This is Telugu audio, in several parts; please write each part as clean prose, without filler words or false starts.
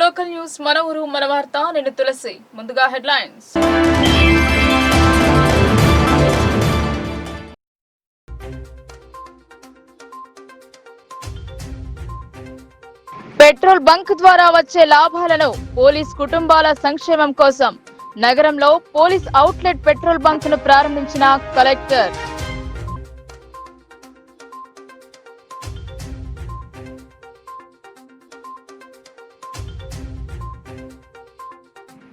లోకల్ న్యూస్ మన ఊరు మన వార్త. నేను తులసి. ముందుగా హెడ్లైన్స్. పెట్రోల్ బంక్ ద్వారా వచ్చే లాభాలను పోలీస్ కుటుంబాల సంక్షేమం కోసం నగరంలో పోలీస్ అవుట్లెట్ పెట్రోల్ బంక్ ను ప్రారంభించిన కలెక్టర్.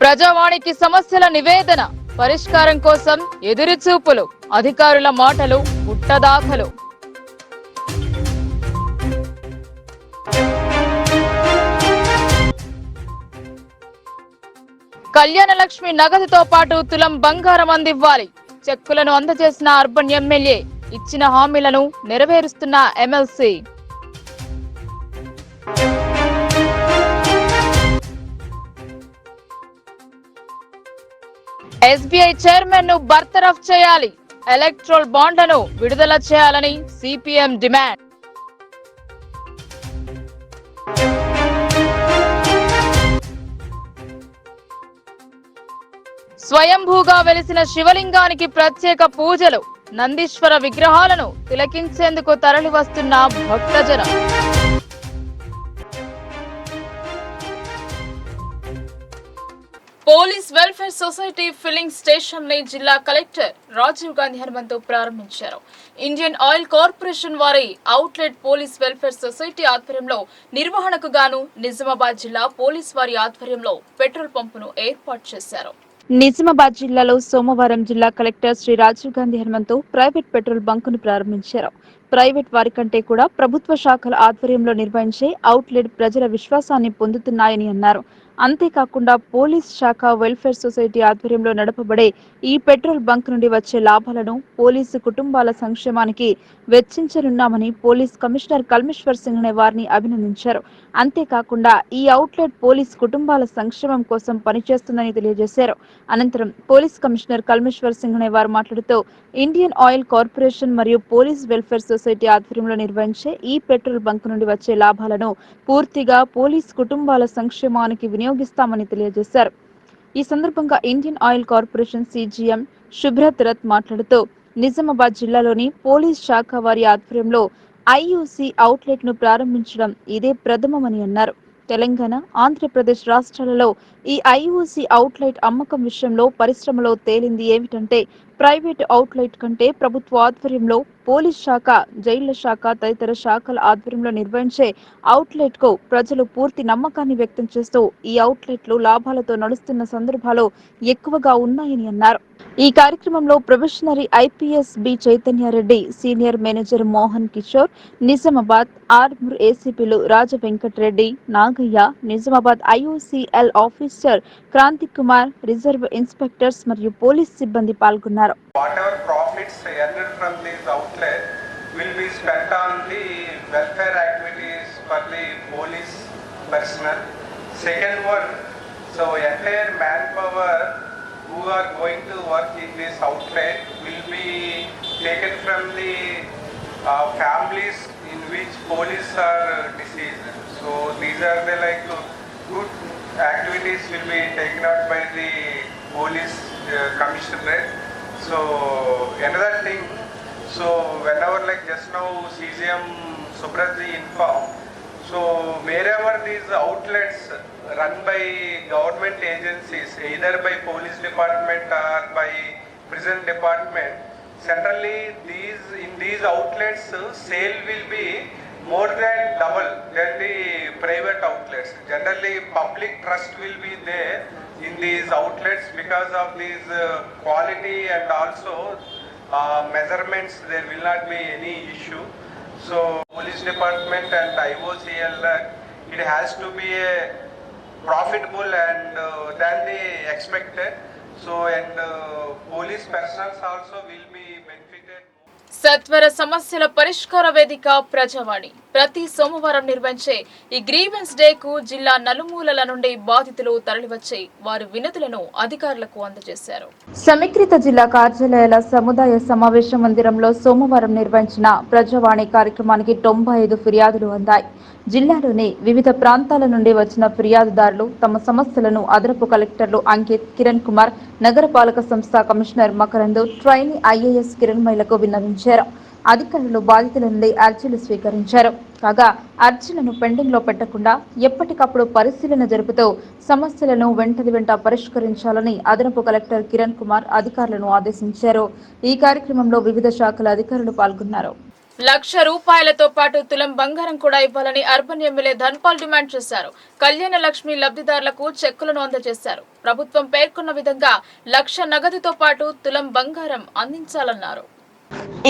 ప్రజావాణికి సమస్యల నివేదన పరిష్కారం కోసం ఎదురుచూపులు, అధికారుల మాటలు పుట్టదాఖలు. కళ్యాణలక్ష్మి నగదుతో పాటు తులం బంగారం అందివ్వాలి. చెక్కులను అందజేసిన అర్బన్ ఎమ్మెల్యే. ఇచ్చిన హామీలను నెరవేరుస్తున్న ఎమ్మెల్సీ. ఎస్బీఐ చైర్మన్ ను బర్తరఫ్ చేయాలి. ఎలక్ట్రల్ బాండ్లను విడుదల చేయాలని సిపిఎం డిమాండ్. స్వయంభూగా వెలిసిన శివలింగానికి ప్రత్యేక పూజలు. నందీశ్వర విగ్రహాలను తిలకించేందుకు తరలివస్తున్న భక్తజనం. Police welfare society filling station ని జిల్లా కలెక్టర్ రాజీవ్ గాంధీ హనుమంతు ప్రారంభించారు. ఇండియన్ ఆయిల్ కార్పొరేషన్ వారి అవుట్లెట్ పోలీస్ వెల్ఫేర్ సొసైటీ ఆధ్వర్యంలో నిర్వహణకు గాను నిజామాబాద్ జిల్లా పోలీస్ వారి ఆధ్వర్యంలో పెట్రోల్ పంపును ఏర్పాటు చేశారు. నిజామాబాద్ జిల్లాలో సోమవారం జిల్లా collector Shri Rajiv Gandhi Hanumanthu private petrol బంకును ప్రారంభించారు. ప్రైవేట్ వారి కంటే కూడా ప్రభుత్వ శాఖల ఆధ్వర్యంలో నిర్వహించే అవుట్లెట్ ప్రజల విశ్వాసాన్ని పొందుతున్నాయని అన్నారు. అంతేకాకుండా పోలీస్ శాఖ వెల్ఫేర్ సొసైటీ ఆధ్వర్యంలో నడపబడే ఈ పెట్రోల్ బంక్ నుండి వచ్చే లాభాలను పోలీసు కుటుంబాల సంక్షేమానికి వెచ్చించనున్నామని పోలీస్ కమిషనర్ కల్మేశ్వర్ సింగ్ అనే వారిని అభినందించారు. అంతేకాకుండా ఈ అవుట్లెట్ పోలీస్ కుటుంబాల సంక్షేమం కోసం పనిచేస్తుందని తెలియజేశారు. అనంతరం పోలీస్ కమిషనర్ కల్మేశ్వర్ సింగ్ అనే వారు మాట్లాడుతూ ఇండియన్ ఆయిల్ కార్పొరేషన్ మరియు పోలీస్ వెల్ఫేర్ సొసైటీ ఆధ్వర్యంలో నిర్వహించే ఈ పెట్రోల్ బంక్ నుండి వచ్చే లాభాలను పూర్తిగా పోలీస్ కుటుంబాల సంక్షేమానికి వినియోగిస్తామని తెలియజేశారు. ఈ సందర్భంగా ఇండియన్ ఆయిల్ కార్పొరేషన్ సిజిఎం శుభ్రత్ రత్ మాట్లాడుతూ నిజామాబాద్ జిల్లాలోని పోలీస్ శాఖ వారి ఆధ్వర్యంలో ఐయూసీ అవుట్లెట్ ను ప్రారంభించడం ఇదే ప్రథమమని అన్నారు. తెలంగాణ, ఆంధ్రప్రదేశ్ రాష్ట్రాలలో ఈ ఐయూసీ అవుట్లెట్ అమ్మకం విషయంలో పరిశ్రమలో తేలింది ఏమిటంటే ప్రైవేట్ అవుట్లెట్ కంటే ప్రభుత్వ ఆధ్వర్యంలో పోలీస్ శాఖ, జైళ్ల శాఖ తదితర శాఖల ఆధ్వర్యంలో నిర్వహించే అవుట్లెట్ కు ప్రజలు పూర్తి నమ్మకాన్ని వ్యక్తం చేస్తూ ఈ అవుట్లెట్లు లాభాలతో నడుస్తున్న సందర్భాలు ఎక్కువగా ఉన్నాయని అన్నారు. ఈ కార్యక్రమంలో probationary IPS B Chaitanya Reddy, senior manager Mohan Kishore, Nizamabad Armoor ఏసీపీలు Raja Venkata Reddy, Nagaiah, Nizamabad IOCL officer Kranti Kumar, reserve inspectors మరియు పోలీస్ సిబ్బంది పాల్గొన్నారు. will be spent on the welfare activities for the police personnel. Second one, so entire manpower who are going to work in this outlet will be taken from the families in which police are deceased. So these are the like good activities will be taken out by the police commissionerate. So another thing, so whenever like just now CGM Subratji informed, so wherever these outlets run by government agencies, either by police department or by prison department, centrally in these outlets sale will be more than double than the private outlets. Generally public trust will be there in these outlets because of these quality and also measurements. There will not be any issue. So police department and IOCL, it has to be a profitable and than the expected. So and police personnel also will be benefited. సత్వర సమస్యల పరిష్కార వేదిక ప్రజావాణి. ప్రతి సోమవారం నిర్వహించే ఈ గ్రీవెన్స్ డేకు జిల్లా నలుమూలల నుండి బాధితులు తరలివచ్చి వారి వినతులను అధికారులకు అందజేశారు. సమీకృత జిల్లా కార్యాలయాల సముదాయ సమావేశ మందిరంలో సోమవారం నిర్వహించిన ప్రజావాణి కార్యక్రమానికి 95 ఫిర్యాదులు అందాయి. జిల్లాలోని వివిధ ప్రాంతాల నుండి వచ్చిన ఫిర్యాదుదారులు తమ సమస్యలను అదనపు కలెక్టర్లు అంకిత్, కిరణ్ కుమార్, నగరపాలక సంస్థ కమిషనర్ మకరంద్, ట్రైనీ ఐఏఎస్ కిరణ్మయిలకు విన్నవించారు. అధికారులు బాధితుల నుండి అర్జీలు స్వీకరించారు. కాగా అర్జీలను పెండింగ్ లో పెట్టకుండా ఎప్పటికప్పుడు పరిశీలన జరుపుతూ సమస్యలను వెంట పరిష్కరించాలని అదనపు కలెక్టర్ కిరణ్ కుమార్ అధికారులను ఆదేశించారు. ఈ కార్యక్రమంలో వివిధ శాఖల అధికారులు పాల్గొన్నారు. ₹1,00,000తో పాటు తులం బంగారం కూడా ఇవ్వాలని అర్బన్ ఎమ్మెల్యే ధన్పాల్ డిమాండ్ చేశారు. కళ్యాణ లక్ష్మి లబ్ధిదారులకు చెక్కులను అందజేశారు. ప్రభుత్వం పేర్కొన్న విధంగా 1,00,000 నగదుతో పాటు తులం బంగారం అందించాలన్నారు.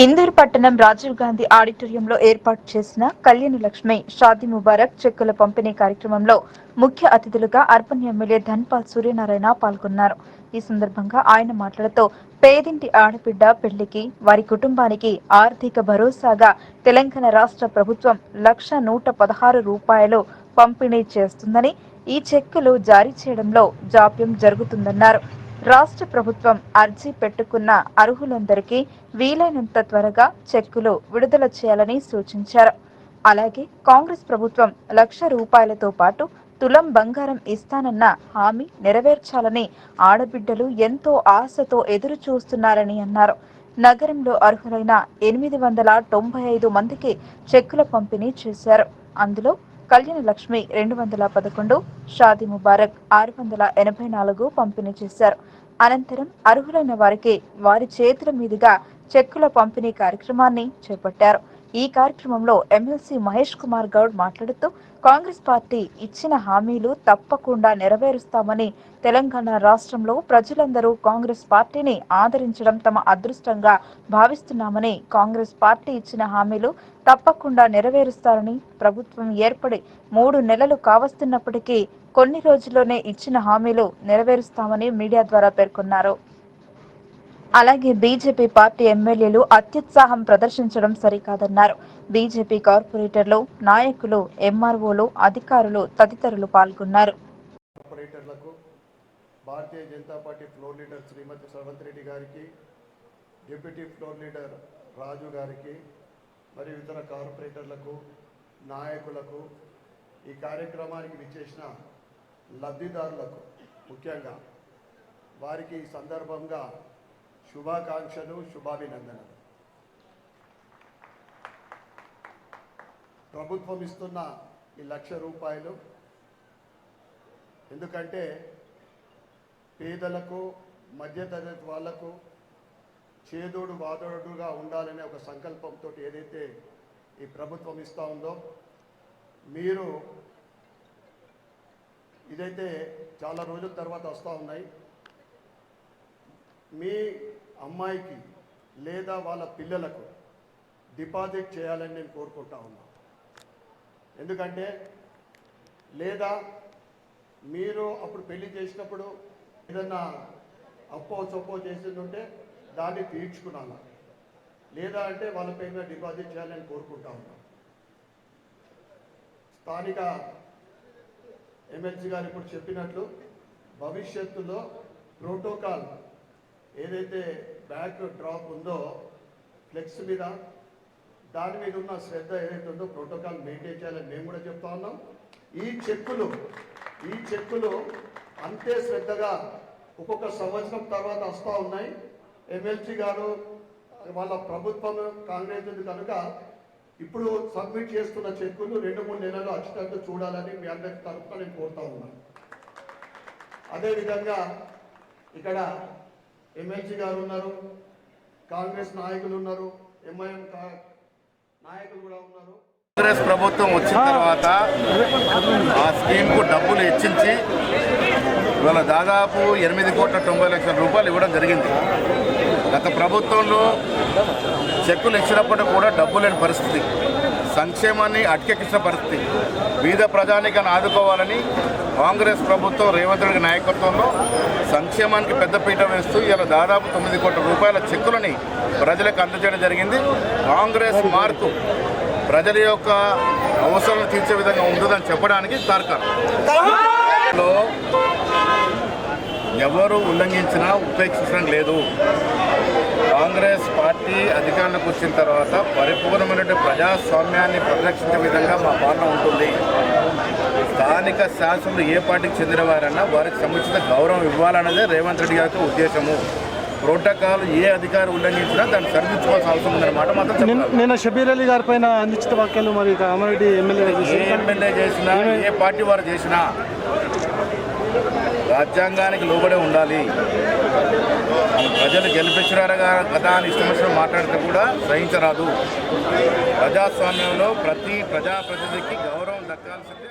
ఇందూర్ పట్టణం రాజీవ్ గాంధీ ఆడిటోరియంలో ఏర్పాటు చేసిన కళ్యాణ లక్ష్మి షాదీ ముబారక్ చెక్కుల పంపిణీ కార్యక్రమంలో ముఖ్య అతిథులుగా అర్బన్ ఎమ్మెల్యే ధన్పాల్ సూర్యనారాయణ పాల్గొన్నారు. ఈ సందర్భంగా ఆయన మాట్లాడుతూ పేదింటి ఆడబిడ్డ పెళ్లికి వారి కుటుంబానికి ఆర్థిక భరోసాగా తెలంగాణ రాష్ట్ర ప్రభుత్వం ₹1,116 పంపిణీ చేస్తుందని, ఈ చెక్కులు జారీ చేయడంలో జాప్యం జరుగుతుందన్నారు. రాష్ట్ర ప్రభుత్వం అర్జీ పెట్టుకున్న అర్హులందరికీ వీలైనంత త్వరగా చెక్కులు విడుదల చేయాలని సూచించారు. అలాగే కాంగ్రెస్ ప్రభుత్వం ₹1,00,000తో పాటు తులం బంగారం ఇస్తానన్న హామీ నెరవేర్చాలని ఆడబిడ్డలు ఎంతో ఆశతో ఎదురు చూస్తున్నారని అన్నారు. నగరంలో అర్హులైన 895 మందికి చెక్కుల పంపిణీ చేశారు. అందులో కళ్యాణ లక్ష్మి 211, షాదీ ముబారక్ 684 పంపిణీ చేశారు. అనంతరం అర్హులైన వారికి వారి చేతుల మీదుగా చెక్కుల పంపిణీ కార్యక్రమాన్ని చేపట్టారు. ఈ కార్యక్రమంలో ఎమ్మెల్సీ మహేష్ కుమార్ గౌడ్ మాట్లాడుతూ కాంగ్రెస్ పార్టీ ఇచ్చిన హామీలు తప్పకుండా నెరవేరుస్తామని, తెలంగాణ రాష్ట్రంలో ప్రజలందరూ కాంగ్రెస్ పార్టీని ఆదరించడం తమ అదృష్టంగా భావిస్తున్నామని, కాంగ్రెస్ పార్టీ ఇచ్చిన హామీలు తప్పకుండా నెరవేరుస్తారని, ప్రభుత్వం ఏర్పడి 3 నెలలు కావస్తున్నప్పటికీ కొన్ని రోజుల్లోనే ఇచ్చిన హామీలు నెరవేరుస్తామని మీడియా ద్వారా పేర్కొన్నారు. అలాగే బీజేపీ పార్టీ ఎమ్మెల్యేలు అత్యుత్సాహం ప్రదర్శించడం సరికాదన్నారు. బీజేపీ కార్పొరేటర్లు, నాయకులు, ఎంఆర్ఓలు, అధికారులు తదితరులు పాల్గొన్నారు. Bharatiya Janata party floor leader శ్రీమతి శ్రవంత్ రెడ్డి గారికి, డిప్యూటీ ఫ్లోర్ లీడర్ రాజు గారికి మరియు ఇతర కార్పొరేటర్లకు, నాయకులకు, ఈ కార్యక్రమానికి విచ్చేసిన లబ్ధిదారులకు ముఖ్యంగా వారికి ఈ సందర్భంగా శుభాకాంక్షలు, శుభాభినందనలు. ప్రభుత్వం ఇస్తున్న ఈ ₹1,00,000 ఎందుకంటే పేదలకు, మధ్యతరగతి వాళ్లకు చేదోడు వాదోడుగా ఉండాలనే ఒక సంకల్పంతో ఏదైతే ఈ ప్రభుత్వం ఇస్తూ ఉందో, మీరు ఇదైతే చాలా రోజుల తర్వాత వస్తూ ఉన్నాయి. మీ అమ్మాయికి లేదా వాళ్ళ పిల్లలకు డిపాజిట్ చేయాలని నేను కోరుకుంటా ఉన్నాను. ఎందుకంటే లేదా మీరు అప్పుడు పెళ్లి చేసినప్పుడు ఏదన్నా అప్పో చొప్పో చేసిందంటే దాన్ని తీర్చుకున్నాను, లేదా అంటే వాళ్ళ పేరు మీద డిపాజిట్ చేయాలని కోరుకుంటా ఉన్నాను. స్థానిక ఎమ్మెల్సీ గారు ఇప్పుడు చెప్పినట్లు భవిష్యత్తులో ప్రోటోకాల్ ఏదైతే బ్యాక్ డ్రాప్ ఉందో ఫ్లెక్స్ మీద, దాని మీద ఉన్న శ్రద్ధ ఏదైతే ఉందో ప్రోటోకాల్ మెయింటైన్ చేయాలని మేము కూడా చెప్తా ఉన్నాం. ఈ చెక్కులు అంతే శ్రద్ధగా ఒక్కొక్క సంవత్సరం తర్వాత వస్తూ ఉన్నాయి. ఎమ్మెల్సీ గారు వాళ్ళ ప్రభుత్వం కాంగ్రెస్ ఉంది కనుక ఇప్పుడు సబ్మిట్ చేస్తున్న చెక్కులు 2-3 నెలలు వచ్చేటట్టు చూడాలని మీ అందరి తరఫున నేను కోరుతా ఉన్నాను. అదేవిధంగా ఇక్కడ ఎమ్మెల్సీ గారు ఉన్నారు, కాంగ్రెస్ నాయకులు ఉన్నారు, ఎంఐఎం నాయకులు కూడా ఉన్నారు. కాంగ్రెస్ ప్రభుత్వం వచ్చిన తర్వాత ఆ స్కీమ్కు డబ్బులు హెచ్చించి ఇవాళ దాదాపు ₹8,90,00,000 ఇవ్వడం జరిగింది. గత ప్రభుత్వంలో చెక్కులు ఇచ్చినప్పటికీ కూడా డబ్బు లేని పరిస్థితి, సంక్షేమాన్ని అటకెక్కించిన పరిస్థితి. బీద ప్రజానికాన్ని ఆదుకోవాలని కాంగ్రెస్ ప్రభుత్వం రేవంత్ రెడ్డి నాయకత్వంలో సంక్షేమానికి పెద్దపీట వేస్తూ ఇలా దాదాపు ₹9 కోట్ల చెక్కులని ప్రజలకు అందజేయడం జరిగింది. కాంగ్రెస్ మార్కు ప్రజల యొక్క అవసరాలను తీర్చే విధంగా ఉంటుందని చెప్పడానికి తార్కాణంలో ఎవరు ఉల్లంఘించినా ఉపేక్షించడం లేదు. కాంగ్రెస్ పార్టీ అధికారంలోకి వచ్చిన తర్వాత పరిపూర్ణమైన ప్రజాస్వామ్యాన్ని పరిరక్షించే విధంగా మా పాలన ఉంటుంది. స్థానిక శాసనలు ఏ పార్టీకి చెందిన వారన్నా వారికి సముచిత గౌరవం ఇవ్వాలన్నదే రేవంత్ రెడ్డి గారి ఉద్దేశము. ప్రోటోకాల్ ఏ అధికారి ఉల్లంఘించినా దాన్ని సరిదిద్దుకోవాల్సిన అవసరం ఉందన్నమాట మాత్రం. నిన్న షబీర్ అలీ గారి పైన అనుచిత వాక్యాలు మరి కామారెడ్డి ఎమ్మెల్యే చేసినా ఏ పార్టీ వారు చేసినా రాజ్యాంగానికి లోబడే ఉండాలి. ప్రజలు గెలిపించినారు కదా అని ఇష్టం వచ్చిన మాట్లాడితే కూడా సహించరాదు. ప్రజాస్వామ్యంలో ప్రతి ప్రజాప్రతినిధికి గౌరవం దక్కాల్సిందే.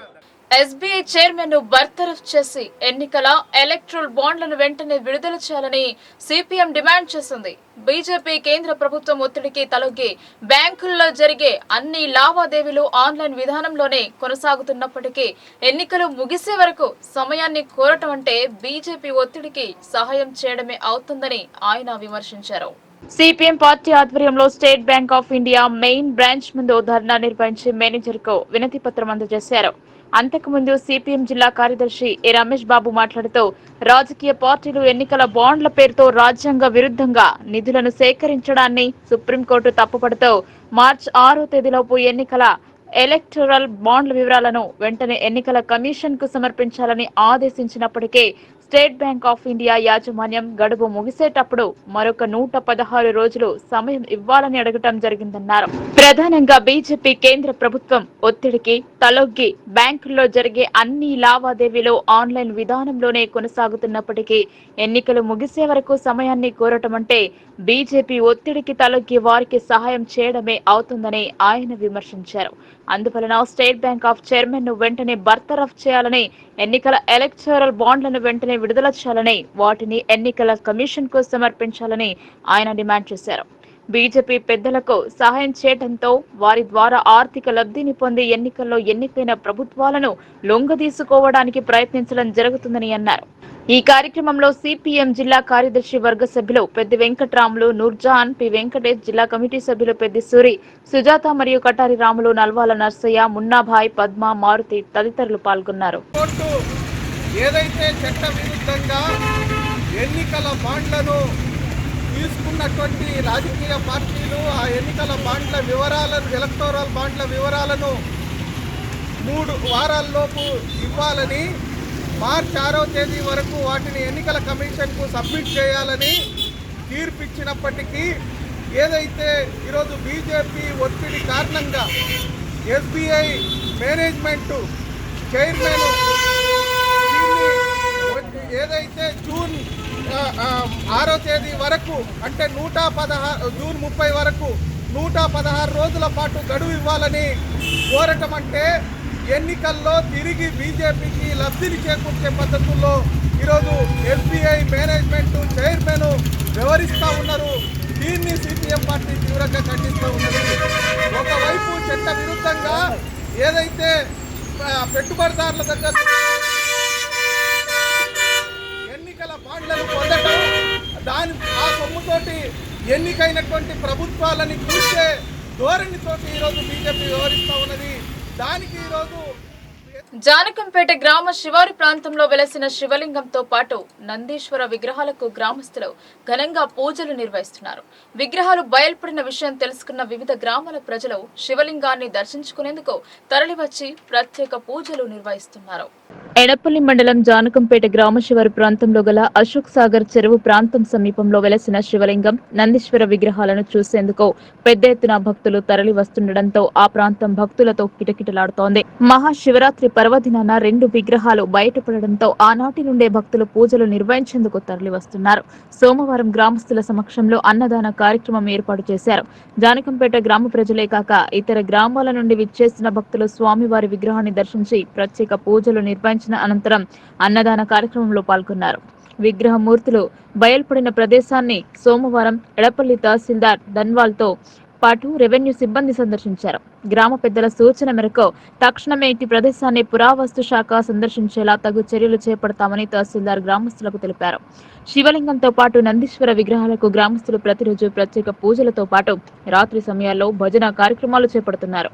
ఎస్బీఐ చైర్మన్ ను బర్తరఫ్ చేసి ఎన్నికల ఎలక్ట్రల్ బాండ్లను వెంటనే విడుదల చేయాలని సిపిఎం డిమాండ్ చేసింది. బీజేపీ కేంద్ర ప్రభుత్వం ఒత్తిడికి తలొగ్గి బ్యాంకుల్లో జరిగే అన్ని లావాదేవీలు ఆన్లైన్ విధానంలోనే కొనసాగుతున్నప్పటికీ ఎన్నికలు ముగిసే వరకు సమయాన్ని కోరటం అంటే బీజేపీ ఒత్తిడికి సహాయం చేయడమే అవుతుందని ఆయన విమర్శించారు. సిపిఎం పార్టీ ఆధ్వర్యంలో state bank of India main branch ముందు ధర్నా నిర్వహించి మేనేజర్ కు వినతి పత్రం అందజేశారు. అంతకుముందు సిపిఎం జిల్లా కార్యదర్శి ఏ రమేష్ బాబు మాట్లాడుతూ రాజకీయ పార్టీలు ఎన్నికల బాండ్ల పేరుతో రాజ్యాంగ విరుద్ధంగా నిధులను సేకరించడాన్ని సుప్రీంకోర్టు తప్పుపడుతూ మార్చి 6వ తేదీలోపు ఎన్నికల ఎలక్టరల్ బాండ్ల వివరాలను వెంటనే ఎన్నికల కమిషన్ కు సమర్పించాలని ఆదేశించినప్పటికీ స్టేట్ బ్యాంక్ ఆఫ్ ఇండియా యాజమాన్యం గడువు ముగిసేటప్పుడు మరొక 116 రోజులు సమయం ఇవ్వాలని అడగటం జరిగిందన్నారు. ప్రధానంగా బీజేపీ కేంద్ర ప్రభుత్వం ఒత్తిడికి తలొగ్గి బ్యాంకుల్లో జరిగే అన్ని లావాదేవీలు ఆన్లైన్ విధానంలోనే కొనసాగుతున్నప్పటికీ ఎన్నికలు ముగిసే వరకు సమయాన్ని కోరటం అంటే బీజేపీ ఒత్తిడికి తలొగ్గి వారికి సహాయం చేయడమే అవుతుందని ఆయన విమర్శించారు. అందువలన స్టేట్ బ్యాంక్ ఆఫ్ చైర్మన్ ను వెంటనే బర్తరఫ్ చేయాలని, ఎన్నికల ఎలక్టోరల్ బాండ్లను వెంటనే విడుదల చేయాలని, వాటిని ఎన్నికల కమిషన్ కు సమర్పించాలని ఆయన డిమాండ్ చేశారు. బీజేపీ పెద్దలకు సహాయం చేయడంతో వారి ద్వారా ఆర్థిక లబ్ధిని పొంది ఎన్నికల్లో ఎన్నికైన ప్రభుత్వాలను లొంగదీసుకోవడానికి ప్రయత్నించడం జరుగుతుందని అన్నారు. ఈ కార్యక్రమంలో సిపిఎం జిల్లా కార్యదర్శి వర్గ సభ్యులు పెద్ది వెంకట్రాములు, నూర్జాన్, పి వెంకటేష్, జిల్లా కమిటీ సభ్యులు పెద్ది సూరి, సుజాత మరియు కటారి రాములు, నల్వాల నర్సయ్య, మున్నాభాయ్, పద్మ, మారుతి తదితరులు పాల్గొన్నారు. ఏదైతే చట్ట విరుద్ధంగా ఎన్నికల బాండ్లను తీసుకున్నటువంటి రాజకీయ పార్టీలు ఆ ఎన్నికల బాండ్ల వివరాలను, ఎలక్టోరల్ బాండ్ల వివరాలను 3 వారాల్లోపు ఇవ్వాలని, మార్చి 6వ తేదీ వరకు వాటిని ఎన్నికల కమిషన్కు సబ్మిట్ చేయాలని తీర్పిచ్చినప్పటికీ ఏదైతే ఈరోజు బీజేపీ ఒత్తిడి కారణంగా ఎస్బీఐ మేనేజ్మెంటు చైర్మన్ ఏదైతే జూన్ 6వ తేదీ వరకు అంటే జూన్ 30 వరకు 116 రోజుల పాటు గడువు ఇవ్వాలని కోరటం అంటే ఎన్నికల్లో తిరిగి బీజేపీకి లబ్ధిని చేకూర్చే పద్ధతుల్లో ఈరోజు ఎస్బీఐ మేనేజ్మెంట్ చైర్మన్ వ్యవహరిస్తూ ఉన్నారు. దీన్ని సిపిఎం పార్టీ తీవ్రంగా ఖండిస్తూ ఉన్నది. ఒకవైపు చట్ట విరుద్ధంగా ఏదైతే పెట్టుబడిదారుల దగ్గర ఎన్నికల బాండ్లను పొందడం, ఆ సొమ్ముతోటి ఎన్నికైనటువంటి ప్రభుత్వాలని కూర్చే ధోరణితోటి ఈరోజు బీజేపీ వ్యవహరిస్తూ ఉన్నది. దానికి ఈరోజు జానకంపేట గ్రామ శివారు ప్రాంతంలో వెలసిన శివలింగంతో పాటు నందీశ్వర విగ్రహాలకు గ్రామస్తులు ఘనంగా పూజలు నిర్వహిస్తున్నారు. విగ్రహాలు బయల్పడిన విషయం తెలుసుకున్న వివిధ గ్రామాల ప్రజలు శివలింగాన్ని దర్శించుకునేందుకు తరలివచ్చి ప్రత్యేక పూజలు నిర్వహిస్తున్నారు. ఎడపల్లి మండలం జానకంపేట గ్రామ శివారు ప్రాంతంలో గల అశోక్ సాగర్ చెరువు ప్రాంతం సమీపంలో వెలసిన శివలింగం, నందీశ్వర విగ్రహాలను చూసేందుకు పెద్ద ఎత్తున భక్తులు తరలి వస్తుండటంతో ఆ ప్రాంతం భక్తులతో కిటకిటలాడుతోంది. మహాశివరాత్రి పర్వదినాన 2 విగ్రహాలు బయటపడడంతో ఆనాటి నుండే భక్తులు పూజలు నిర్వహించేందుకు తరలి వస్తున్నారు. సోమవారం గ్రామస్తుల సమక్షంలో అన్నదాన కార్యక్రమం ఏర్పాటు చేశారు. జానకంపేట గ్రామ ప్రజలే కాక ఇతర గ్రామాల నుండి విచ్చేసిన భక్తులు స్వామివారి విగ్రహాన్ని దర్శించి ప్రత్యేక పూజలు నిర్వహించిన అనంతరం అన్నదాన కార్యక్రమంలో పాల్గొన్నారు. విగ్రహ మూర్తులు బయల్పడిన ప్రదేశాన్ని సోమవారం ఎడపల్లి తహసీల్దార్ ధన్వాల్తో పాటు రెవెన్యూ సిబ్బంది సందర్శించారు. గ్రామ పెద్దల సూచన మేరకు తక్షణమే ఇట్టి ప్రదేశాన్ని పురావస్తు శాఖ సందర్శించేలా తగు చర్యలు చేపడతామని తహసీల్దార్ గ్రామస్తులకు తెలిపారు. శివలింగంతో పాటు నందీశ్వర విగ్రహాలకు గ్రామస్తులు ప్రతిరోజు ప్రత్యేక పూజలతో పాటు రాత్రి సమయాల్లో భజన కార్యక్రమాలు చేపడుతున్నారు.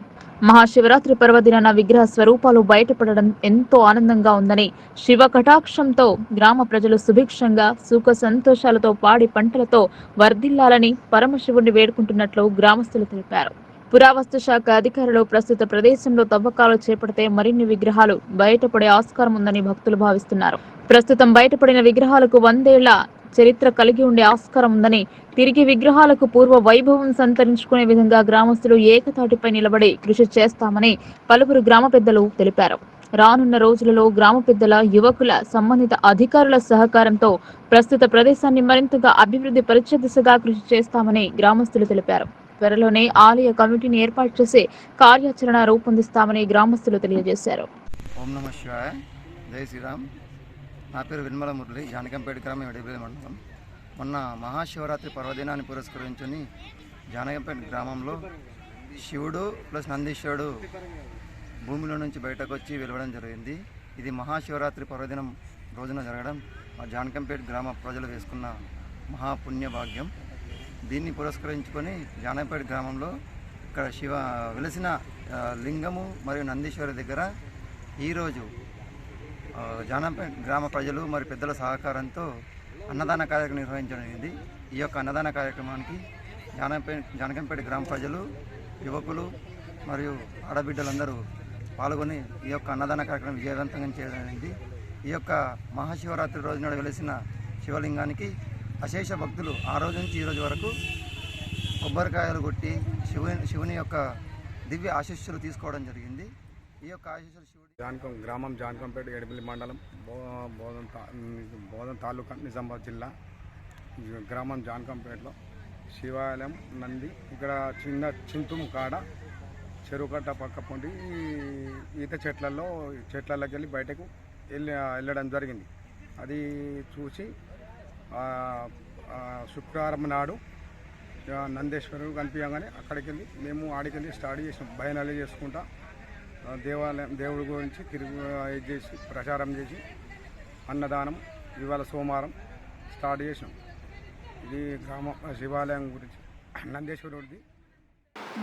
మహాశివరాత్రి పర్వదినాన విగ్రహ స్వరూపాలు బయటపడడం ఎంతో ఆనందంగా ఉందని, శివ కటాక్షంతో గ్రామ ప్రజలు సుభిక్షంగా సుఖ సంతోషాలతో పాడి పంటలతో వర్ధిల్లాలని పరమశివుడిని వేడుకుంటున్నట్లు గ్రామస్తులు తెలిపారు. పురావస్తు శాఖ అధికారులు ప్రస్తుత ప్రదేశంలో తవ్వకాలు చేపడితే మరిన్ని విగ్రహాలు బయటపడే ఆస్కారం ఉందని భక్తులు భావిస్తున్నారు. ప్రస్తుతం బయటపడిన విగ్రహాలకు 100 ఏళ్ల చరిత్ర కలిగి ఉండే ఆస్కారం ఉందని, తిరిగి విగ్రహాలకు పూర్వ వైభవం సంతరించుకునే విధంగా గ్రామస్తులు ఏకతాటిపై నిలబడి కృషి చేస్తామని పలువురు గ్రామ పెద్దలు తెలిపారు. రానున్న రోజులలో గ్రామ పెద్దల, యువకుల, సంబంధిత అధికారుల సహకారంతో ప్రస్తుత ప్రదేశాన్ని మరింతగా అభివృద్ధి పరిచే దిశగా కృషి చేస్తామని గ్రామస్తులు తెలిపారు. త్వరలోనే ఆలయ కమిటీని ఏర్పాటు చేసి కార్యాచరణ రూపొందిస్తామని గ్రామస్తులు తెలియజేశారు. ఓం నమః శివాయ, జై శ్రీరామ్. నా పేరు వెన్మల మురళి, జానకంపేట గ్రామం, ఎడపల్లి మండలం. మొన్న మహాశివరాత్రి పర్వదినాన్ని పురస్కరించుని జానకంపేట గ్రామంలో శివుడు ప్లస్ నందీశ్వరుడు భూమిలో నుంచి బయటకు వచ్చి వెలవడం జరిగింది. ఇది మహాశివరాత్రి పర్వదినం రోజున జరగడం మా జానకంపేట గ్రామ ప్రజలు వేసుకున్న మహాపుణ్య భాగ్యం. దీన్ని పురస్కరించుకొని జానకంపేట గ్రామంలో ఇక్కడ వెలిసిన లింగము మరియు నందీశ్వరి దగ్గర ఈరోజు జానకంపేట గ్రామ ప్రజలు మరియు పెద్దల సహకారంతో అన్నదాన కార్యక్రమం నిర్వహించడం జరిగింది. ఈ యొక్క అన్నదాన కార్యక్రమానికి జానకంపేట గ్రామ ప్రజలు, యువకులు మరియు ఆడబిడ్డలందరూ పాల్గొని ఈ యొక్క అన్నదాన కార్యక్రమం విజయవంతంగా చేయడం జరిగింది. ఈ యొక్క మహాశివరాత్రి రోజు నాడు వెలిసిన శివలింగానికి అశేష భక్తులు ఆ రోజు నుంచి ఈ రోజు వరకు కొబ్బరికాయలు కొట్టి శివుని యొక్క దివ్య ఆశీస్సులు తీసుకోవడం జరిగింది. ఈ యొక్క ఆశీస్సులు గ్రామం జానకంపేట, ఎడపల్లి మండలం, బోధన్ తాలూకా, నిజామాబాద్ జిల్లా. గ్రామం జానకంపేటలో శివాలయం నంది ఇక్కడ చిన్న చింతుం కాడ చెరువు కట్ట పక్క పొంటి ఈత చెట్లలోకి వెళ్ళి బయటకు వెళ్ళడం జరిగింది. అది చూసి శుక్రవారం నాడు నందేశ్వరుడు కనిపించగానే అక్కడికి వెళ్ళి మేము ఆడికెళ్ళి స్టార్ట్ చేసాం. భయనాలు చేసుకుంటా దేవుడి గురించి చేసి ప్రచారం చేసి అన్నదానం ఇవాళ సోమవారం స్టార్ట్ చేసాం. ఇది గ్రామ శివాలయం గురించి నందేశ్వరుడిది.